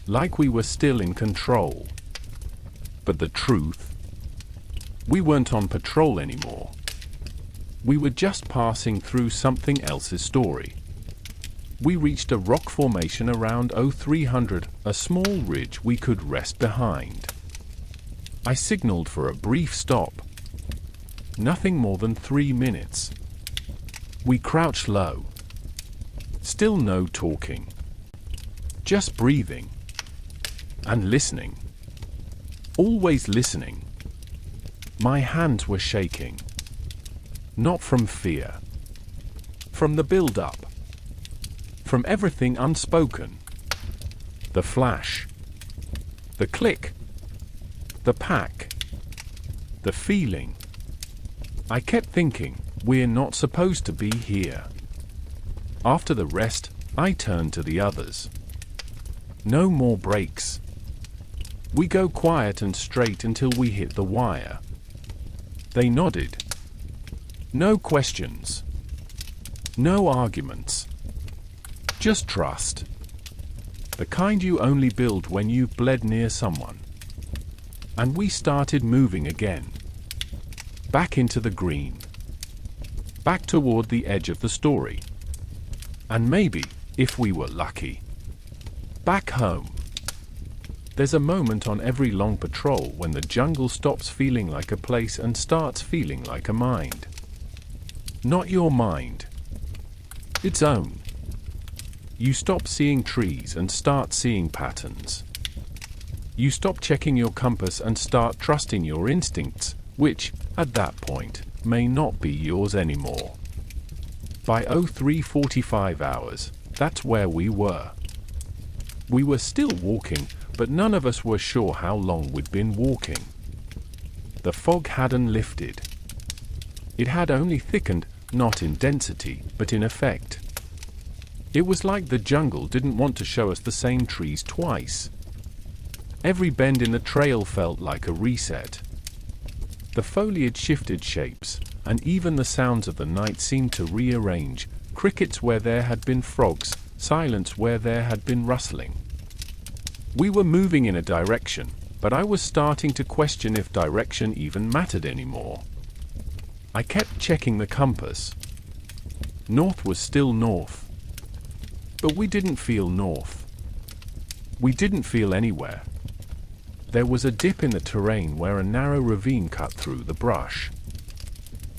A: Like we were still in control. But the truth? We weren't on patrol anymore. We were just passing through something else's story. We reached a rock formation around 0300, a small ridge we could rest behind. I signaled for a brief stop. Nothing more than 3 minutes. We crouched low. Still no talking. Just breathing. And listening. Always listening. My hands were shaking. Not from fear. From the build-up. From everything unspoken. The flash. The click. The pack. The feeling. I kept thinking, we're not supposed to be here. After the rest, I turned to the others. No more breaks. We go quiet and straight until we hit the wire. They nodded. No questions. No arguments. Just trust. The kind you only build when you've bled near someone. And we started moving again. Back into the green. Back toward the edge of the story. And maybe, if we were lucky, back home. There's a moment on every long patrol when the jungle stops feeling like a place and starts feeling like a mind. Not your mind. Its own. You stop seeing trees and start seeing patterns. You stop checking your compass and start trusting your instincts, which, at that point, may not be yours anymore. By 03:45 hours, that's where we were. We were still walking, but none of us were sure how long we'd been walking. The fog hadn't lifted. It had only thickened, not in density, but in effect. It was like the jungle didn't want to show us the same trees twice. Every bend in the trail felt like a reset. The foliage shifted shapes, and even the sounds of the night seemed to rearrange, crickets where there had been frogs, silence where there had been rustling. We were moving in a direction, but I was starting to question if direction even mattered anymore. I kept checking the compass. North was still north. But we didn't feel north. We didn't feel anywhere. There was a dip in the terrain where a narrow ravine cut through the brush.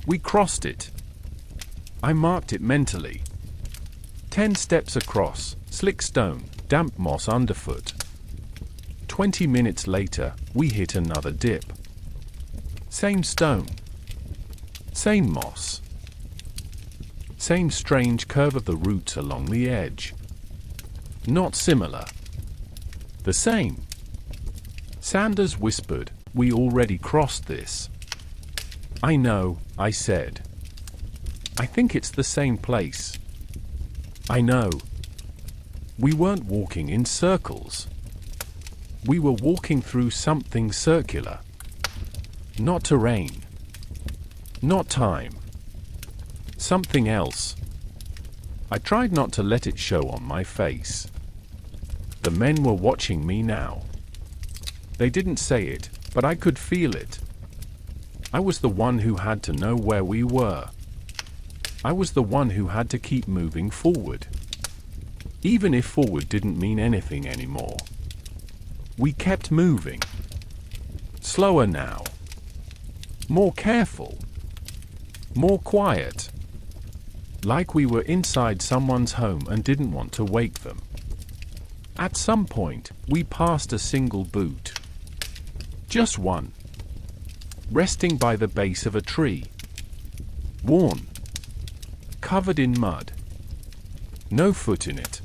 A: We crossed it. I marked it mentally. 10 steps across, slick stone, damp moss underfoot. 20 minutes later, we hit another dip. Same stone. Same moss. Same strange curve of the roots along the edge. Not similar. The same. Sanders whispered, "We already crossed this." "I know," I said. "I think it's the same place." "I know. We weren't walking in circles. We were walking through something circular. Not terrain. Not time. Something else." I tried not to let it show on my face. The men were watching me now. They didn't say it, but I could feel it. I was the one who had to know where we were. I was the one who had to keep moving forward. Even if forward didn't mean anything anymore. We kept moving. Slower now. More careful. More quiet. Like we were inside someone's home and didn't want to wake them. At some point, we passed a single boot. Just one. Resting by the base of a tree. Worn. Covered in mud. No foot in it.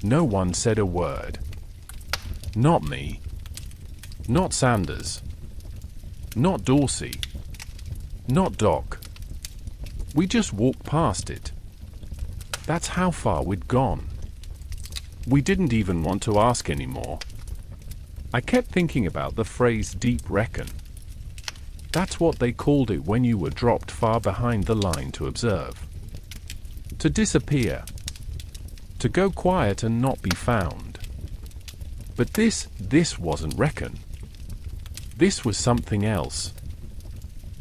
A: No one said a word. Not me. Not Sanders. Not Dorsey. Not Doc. We just walked past it. That's how far we'd gone. We didn't even want to ask anymore. I kept thinking about the phrase deep reckon. That's what they called it when you were dropped far behind the line to observe. To disappear. To go quiet and not be found. But this wasn't reckon. This was something else.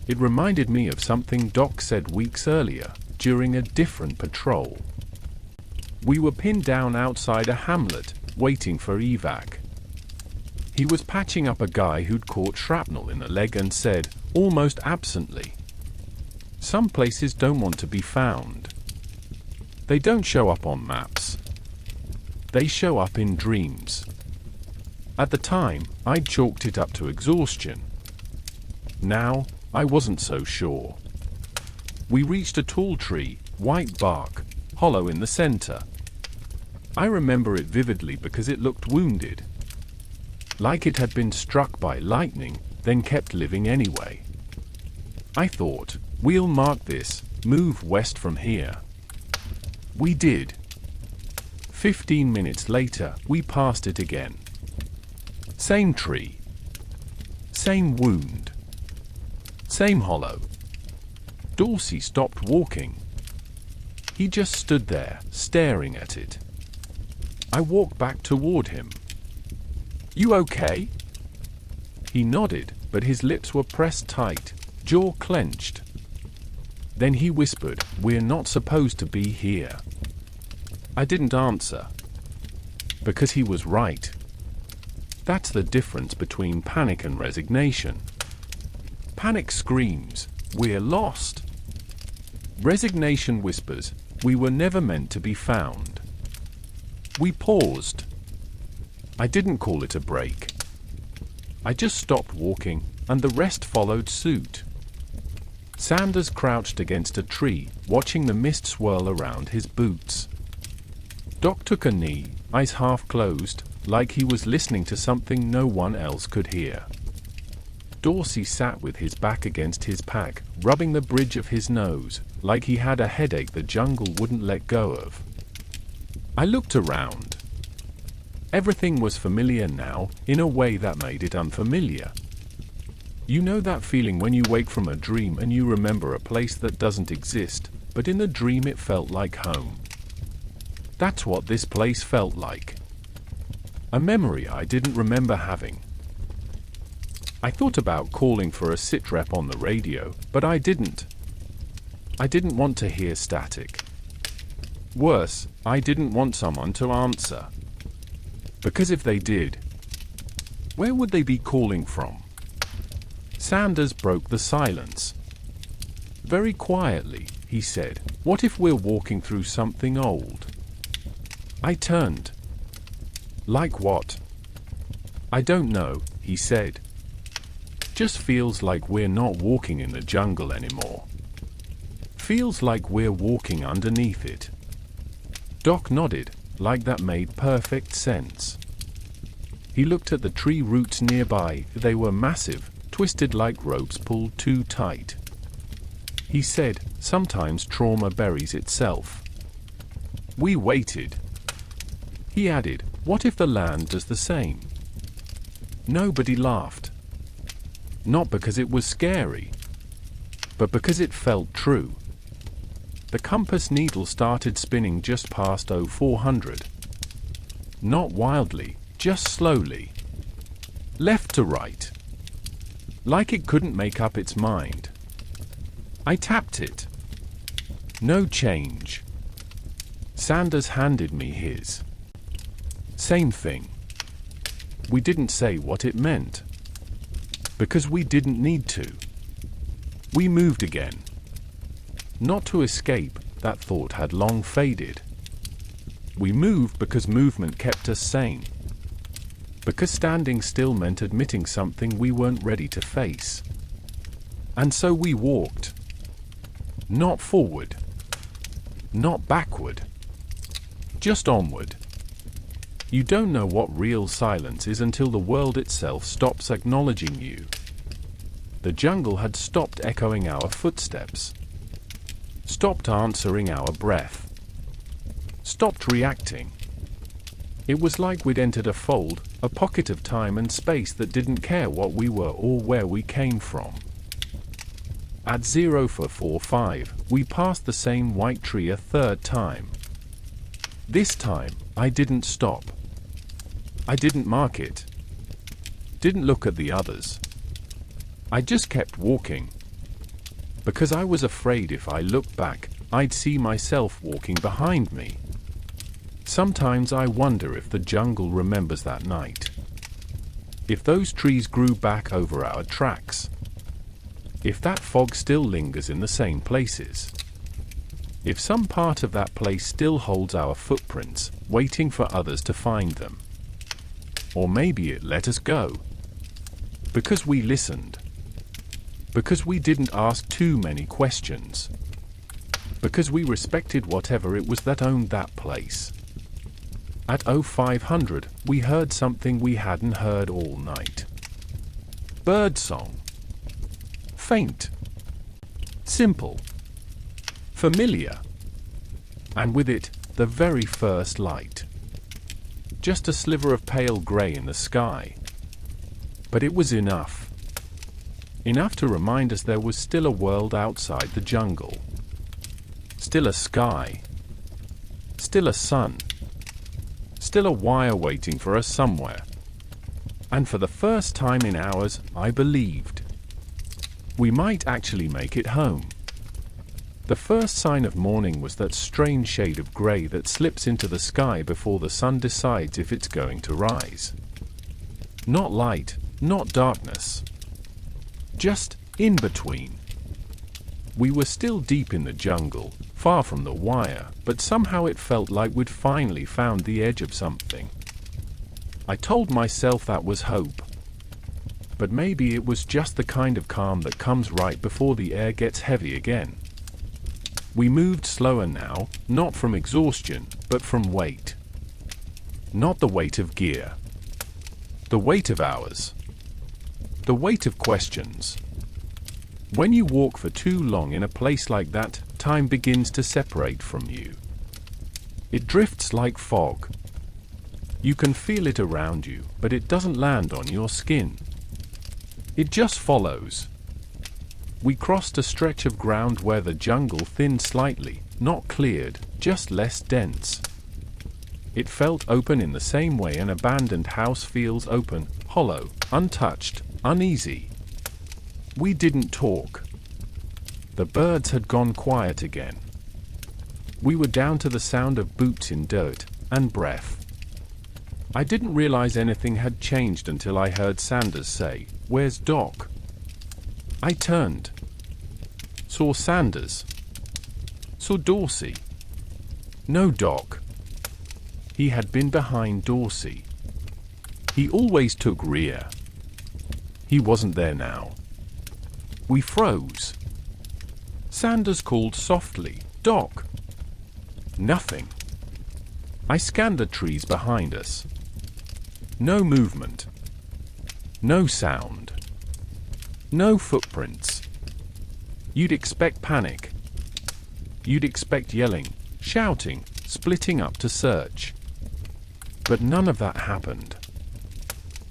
A: It reminded me of something Doc said weeks earlier, during a different patrol. We were pinned down outside a hamlet, waiting for evac. He was patching up a guy who'd caught shrapnel in the leg and said, almost absently, "Some places don't want to be found. They don't show up on maps. They show up in dreams." At the time, I'd chalked it up to exhaustion. Now, I wasn't so sure. We reached a tall tree, white bark, hollow in the center. I remember it vividly because it looked wounded. Like it had been struck by lightning, then kept living anyway. I thought, we'll mark this, move west from here. We did. 15 minutes later, we passed it again. Same tree. Same wound. Same hollow. Dorsey stopped walking. He just stood there, staring at it. I walked back toward him. "You okay?" He nodded, but his lips were pressed tight, jaw clenched. Then he whispered, "We're not supposed to be here." I didn't answer. Because he was right. That's the difference between panic and resignation. Panic screams, "We're lost." Resignation whispers, "We were never meant to be found." We paused. I didn't call it a break. I just stopped walking, and the rest followed suit. Sanders crouched against a tree, watching the mist swirl around his boots. Doc took a knee, eyes half closed, like he was listening to something no one else could hear. Dorsey sat with his back against his pack, rubbing the bridge of his nose, like he had a headache the jungle wouldn't let go of. I looked around. Everything was familiar now, in a way that made it unfamiliar. You know that feeling when you wake from a dream and you remember a place that doesn't exist, but in the dream it felt like home. That's what this place felt like. A memory I didn't remember having. I thought about calling for a sitrep on the radio, but I didn't. I didn't want to hear static. Worse, I didn't want someone to answer. Because if they did, where would they be calling from? Sanders broke the silence. Very quietly, he said, "What if we're walking through something old?" I turned. "Like what?" "I don't know," he said. "Just feels like we're not walking in the jungle anymore. Feels like we're walking underneath it." Doc nodded, like that made perfect sense. He looked at the tree roots nearby. They were massive, twisted like ropes pulled too tight. He said, "Sometimes trauma buries itself." We waited. He added, "What if the land does the same?" Nobody laughed. Not because it was scary, but because it felt true. The compass needle started spinning just past 0400. Not wildly, just slowly. Left to right. Like it couldn't make up its mind. I tapped it. No change. Sanders handed me his. Same thing. We didn't say what it meant. Because we didn't need to. We moved again. Not to escape, that thought had long faded. We moved because movement kept us sane. Because standing still meant admitting something we weren't ready to face. And so we walked. Not forward. Not backward. Just onward. You don't know what real silence is until the world itself stops acknowledging you. The jungle had stopped echoing our footsteps. Stopped answering our breath. Stopped reacting. It was like we'd entered a fold, a pocket of time and space that didn't care what we were or where we came from. At 0445, we passed the same white tree a third time. This time, I didn't stop. I didn't mark it. Didn't look at the others. I just kept walking. Because I was afraid if I looked back, I'd see myself walking behind me. Sometimes I wonder if the jungle remembers that night. If those trees grew back over our tracks. If that fog still lingers in the same places. If some part of that place still holds our footprints, waiting for others to find them. Or maybe it let us go. Because we listened. Because we didn't ask too many questions. Because we respected whatever it was that owned that place. At 0500, we heard something we hadn't heard all night. Birdsong. Faint. Simple. Familiar. And with it, the very first light. Just a sliver of pale grey in the sky. But it was enough. Enough to remind us there was still a world outside the jungle. Still a sky. Still a sun. Still a wire waiting for us somewhere. And for the first time in hours, I believed. We might actually make it home. The first sign of morning was that strange shade of grey that slips into the sky before the sun decides if it's going to rise. Not light, not darkness. Just in between. We were still deep in the jungle, far from the wire, but somehow it felt like we'd finally found the edge of something. I told myself that was hope. But maybe it was just the kind of calm that comes right before the air gets heavy again. We moved slower now, not from exhaustion, but from weight. Not the weight of gear. The weight of hours. The weight of questions. When you walk for too long in a place like that, time begins to separate from you. It drifts like fog. You can feel it around you, but it doesn't land on your skin. It just follows. We crossed a stretch of ground where the jungle thinned slightly, not cleared, just less dense. It felt open in the same way an abandoned house feels open, hollow, untouched, uneasy. We didn't talk. The birds had gone quiet again. We were down to the sound of boots in dirt, and breath. I didn't realize anything had changed until I heard Sanders say, "Where's Doc?" I turned. Saw Sanders. Saw Dorsey. No Doc. He had been behind Dorsey. He always took rear. He wasn't there now. We froze. Sanders called softly, "Doc." Nothing. I scanned the trees behind us. No movement. No sound. No footprints. You'd expect panic. You'd expect yelling, shouting, splitting up to search. But none of that happened.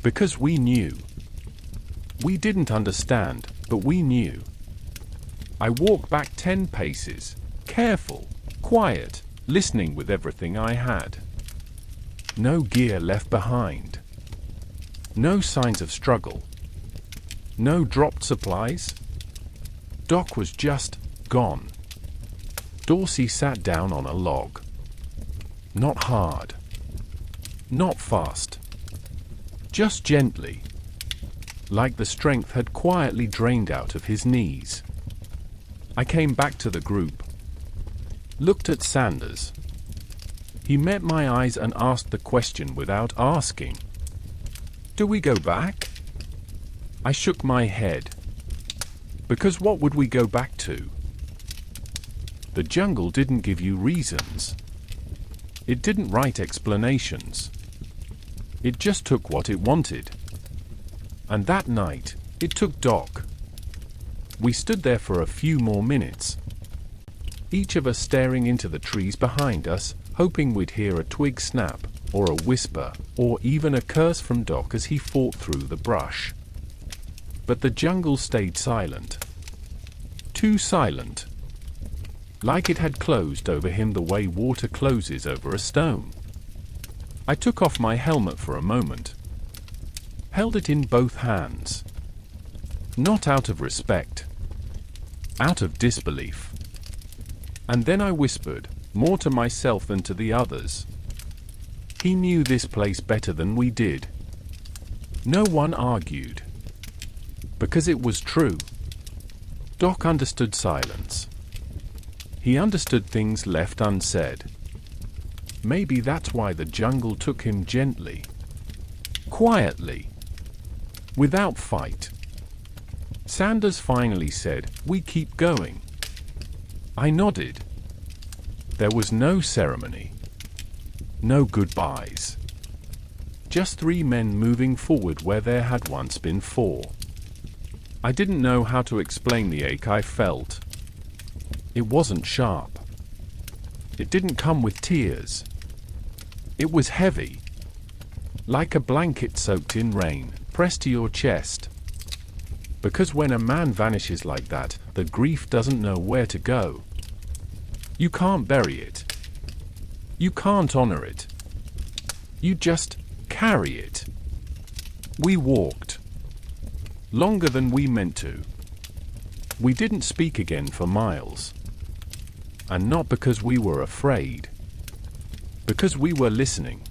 A: Because we knew. We didn't understand, but we knew. I walked back 10 paces, careful, quiet, listening with everything I had. No gear left behind. No signs of struggle. No dropped supplies. Doc was just gone. Dorsey sat down on a log. Not hard. Not fast. Just gently. Like the strength had quietly drained out of his knees. I came back to the group. Looked at Sanders. He met my eyes and asked the question without asking. Do we go back? I shook my head. Because what would we go back to? The jungle didn't give you reasons. It didn't write explanations. It just took what it wanted. And that night, it took Doc. We stood there for a few more minutes, each of us staring into the trees behind us, hoping we'd hear a twig snap, or a whisper, or even a curse from Doc as he fought through the brush. But the jungle stayed silent. Too silent. Like it had closed over him the way water closes over a stone. I took off my helmet for a moment. Held it in both hands. Not out of respect. Out of disbelief. And then I whispered, more to myself than to the others. He knew this place better than we did. No one argued. Because it was true. Doc understood silence. He understood things left unsaid. Maybe that's why the jungle took him gently. Quietly. Without fight. Sanders finally said, "We keep going." I nodded. There was no ceremony. No goodbyes. Just 3 men moving forward where there had once been 4. I didn't know how to explain the ache I felt. It wasn't sharp. It didn't come with tears. It was heavy. Like a blanket soaked in rain, pressed to your chest. Because when a man vanishes like that, the grief doesn't know where to go. You can't bury it. You can't honor it. You just carry it. We walked. Longer than we meant to. We didn't speak again for miles. And not because we were afraid. Because we were listening.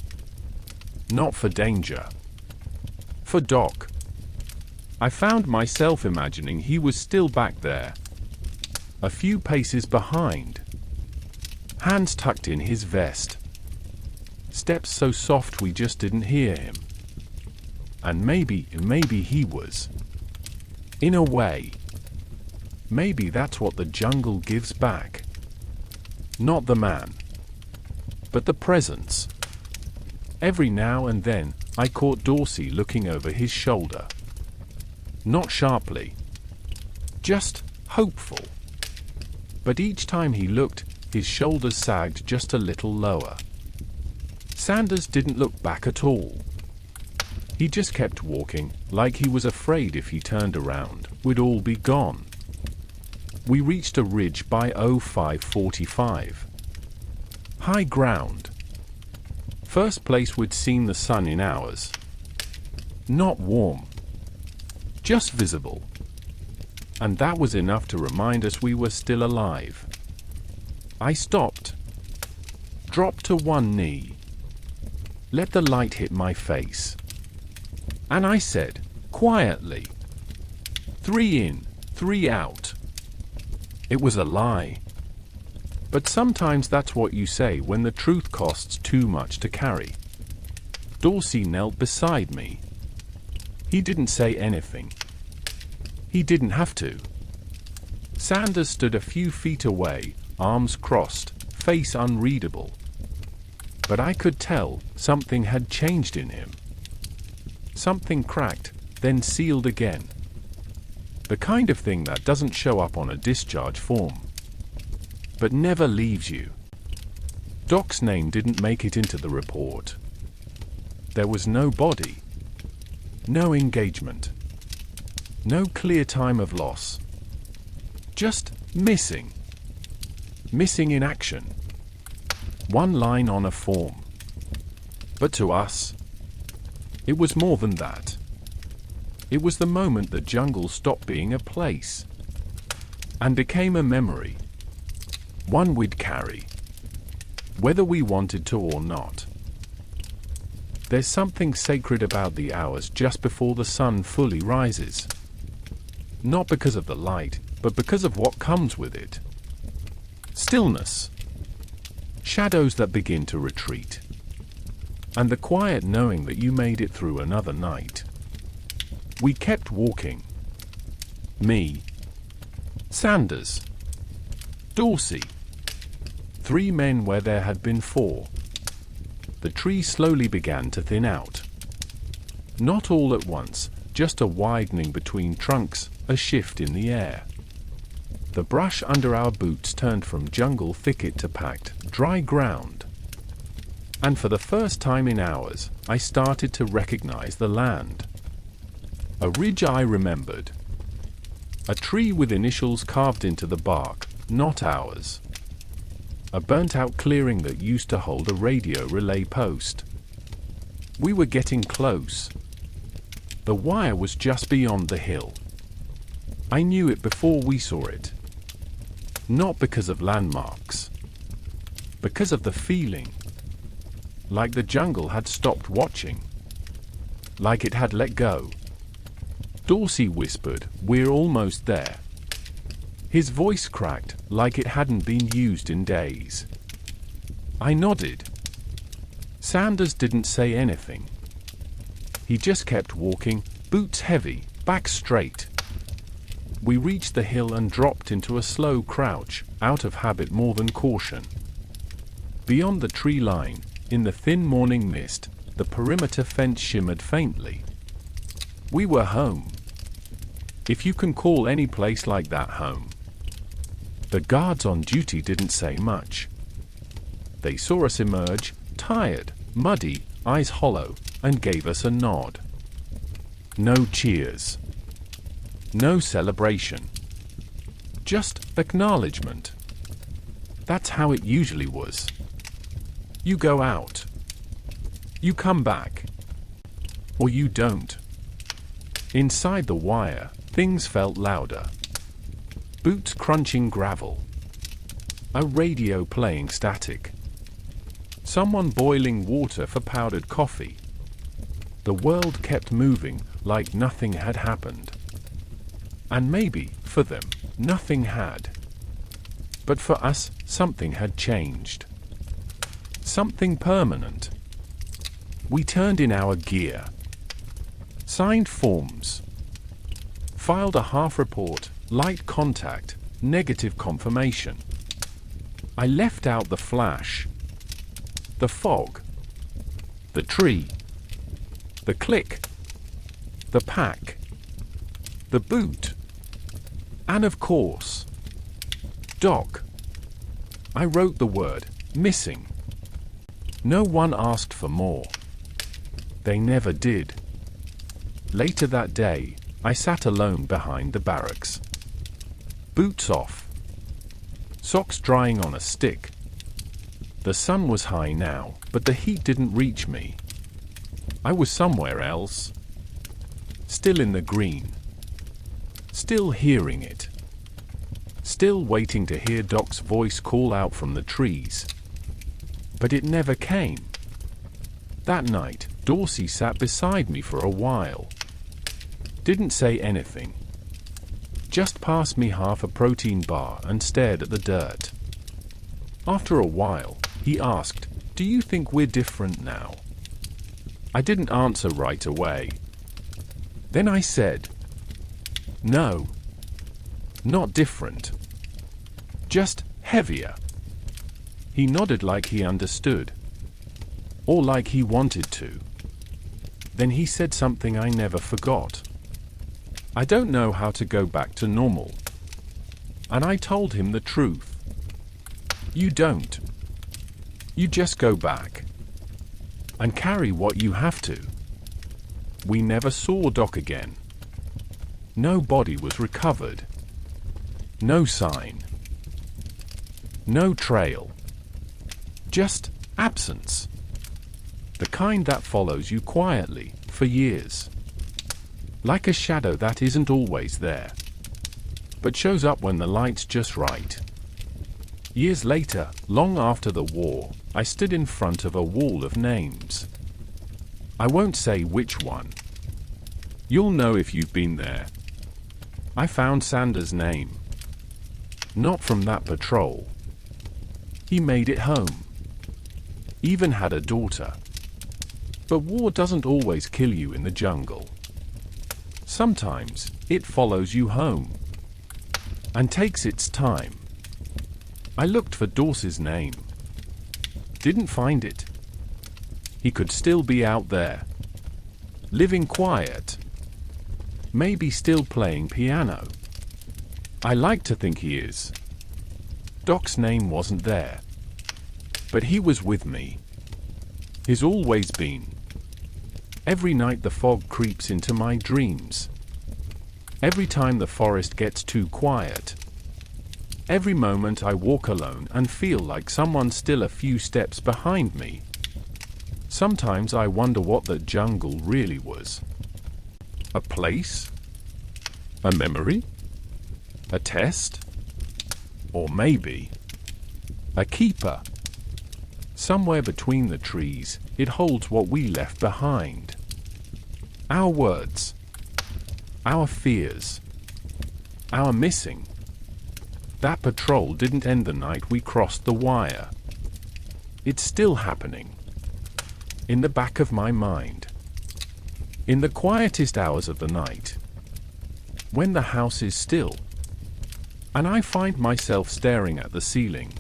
A: Not for danger. For Doc. I found myself imagining he was still back there. A few paces behind. Hands tucked in his vest. Steps so soft we just didn't hear him. And maybe he was. In a way. Maybe that's what the jungle gives back. Not the man. But the presence. Every now and then, I caught Dorsey looking over his shoulder. Not sharply. Just hopeful. But each time he looked, his shoulders sagged just a little lower. Sanders didn't look back at all. He just kept walking, like he was afraid if he turned around, we'd all be gone. We reached a ridge by 05:45. High ground. First place we'd seen the sun in hours. Not warm. Just visible. And that was enough to remind us we were still alive. I stopped. Dropped to one knee. Let the light hit my face. And I said, quietly, 3 in, 3 out. It was a lie. But sometimes that's what you say when the truth costs too much to carry. Dorsey knelt beside me. He didn't say anything. He didn't have to. Sanders stood a few feet away, arms crossed, face unreadable. But I could tell something had changed in him. Something cracked, then sealed again. The kind of thing that doesn't show up on a discharge form, but never leaves you. Doc's name didn't make it into the report. There was no body, no engagement, no clear time of loss. Just missing. Missing in action. One line on a form. But to us, it was more than that. It was the moment the jungle stopped being a place and became a memory. One we'd carry, whether we wanted to or not. There's something sacred about the hours just before the sun fully rises. Not because of the light, but because of what comes with it. Stillness. Shadows that begin to retreat. And the quiet knowing that you made it through another night. We kept walking. Me. Sanders. Dorsey. 3 men where there had been 4. The tree slowly began to thin out. Not all at once, just a widening between trunks, a shift in the air. The brush under our boots turned from jungle thicket to packed, dry ground. And for the first time in hours, I started to recognize the land. A ridge I remembered. A tree with initials carved into the bark, not ours. A burnt-out clearing that used to hold a radio relay post. We were getting close. The wire was just beyond the hill. I knew it before we saw it. Not because of landmarks. Because of the feeling. Like the jungle had stopped watching. Like it had let go. Dorsey whispered, "We're almost there." His voice cracked, like it hadn't been used in days. I nodded. Sanders didn't say anything. He just kept walking, boots heavy, back straight. We reached the hill and dropped into a slow crouch, out of habit more than caution. Beyond the tree line, in the thin morning mist, the perimeter fence shimmered faintly. We were home. If you can call any place like that home. The guards on duty didn't say much. They saw us emerge, tired, muddy, eyes hollow, and gave us a nod. No cheers. No celebration. Just acknowledgement. That's how it usually was. You go out. You come back. Or you don't. Inside the wire, things felt louder. Boots crunching gravel. A radio playing static. Someone boiling water for powdered coffee. The world kept moving like nothing had happened. And maybe, for them, nothing had. But for us, something had changed. Something permanent. We turned in our gear. Signed forms. Filed a half report, light contact, negative confirmation. I left out the flash. The fog. The tree. The click. The pack. The boot. And of course, Doc. I wrote the word, missing. No one asked for more. They never did. Later that day, I sat alone behind the barracks. Boots off. Socks drying on a stick. The sun was high now, but the heat didn't reach me. I was somewhere else. Still in the green. Still hearing it. Still waiting to hear Doc's voice call out from the trees. But it never came. That night, Dorsey sat beside me for a while. Didn't say anything. Just passed me half a protein bar and stared at the dirt. After a while, he asked, "Do you think we're different now?" I didn't answer right away. Then I said, "No. Not different. Just heavier." He nodded like he understood. Or like he wanted to. Then he said something I never forgot. I don't know how to go back to normal. And I told him the truth. You don't. You just go back. And carry what you have to. We never saw Doc again. No body was recovered. No sign. No trail. Just absence. The kind that follows you quietly for years. Like a shadow that isn't always there, but shows up when the light's just right. Years later, long after the war, I stood in front of a wall of names. I won't say which one. You'll know if you've been there. I found Sanders' name. Not from that patrol. He made it home. Even had a daughter. But war doesn't always kill you in the jungle. Sometimes it follows you home and takes its time. I looked for Dorsey's name. Didn't find it. He could still be out there, living quiet. Maybe still playing piano. I like to think he is. Doc's name wasn't there, but he was with me. He's always been. Every night the fog creeps into my dreams. Every time the forest gets too quiet. Every moment I walk alone and feel like someone's still a few steps behind me. Sometimes I wonder what the jungle really was. A place? A memory? A test? Or maybe a keeper? Somewhere between the trees, it holds what we left behind. Our words. Our fears. Our missing. That patrol didn't end the night we crossed the wire. It's still happening. In the back of my mind. In the quietest hours of the night. When the house is still. And I find myself staring at the ceiling.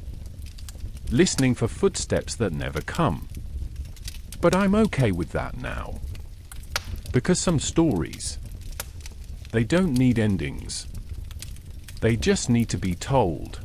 A: Listening for footsteps that never come. But I'm okay with that now. Because some stories, they don't need endings. They just need to be told.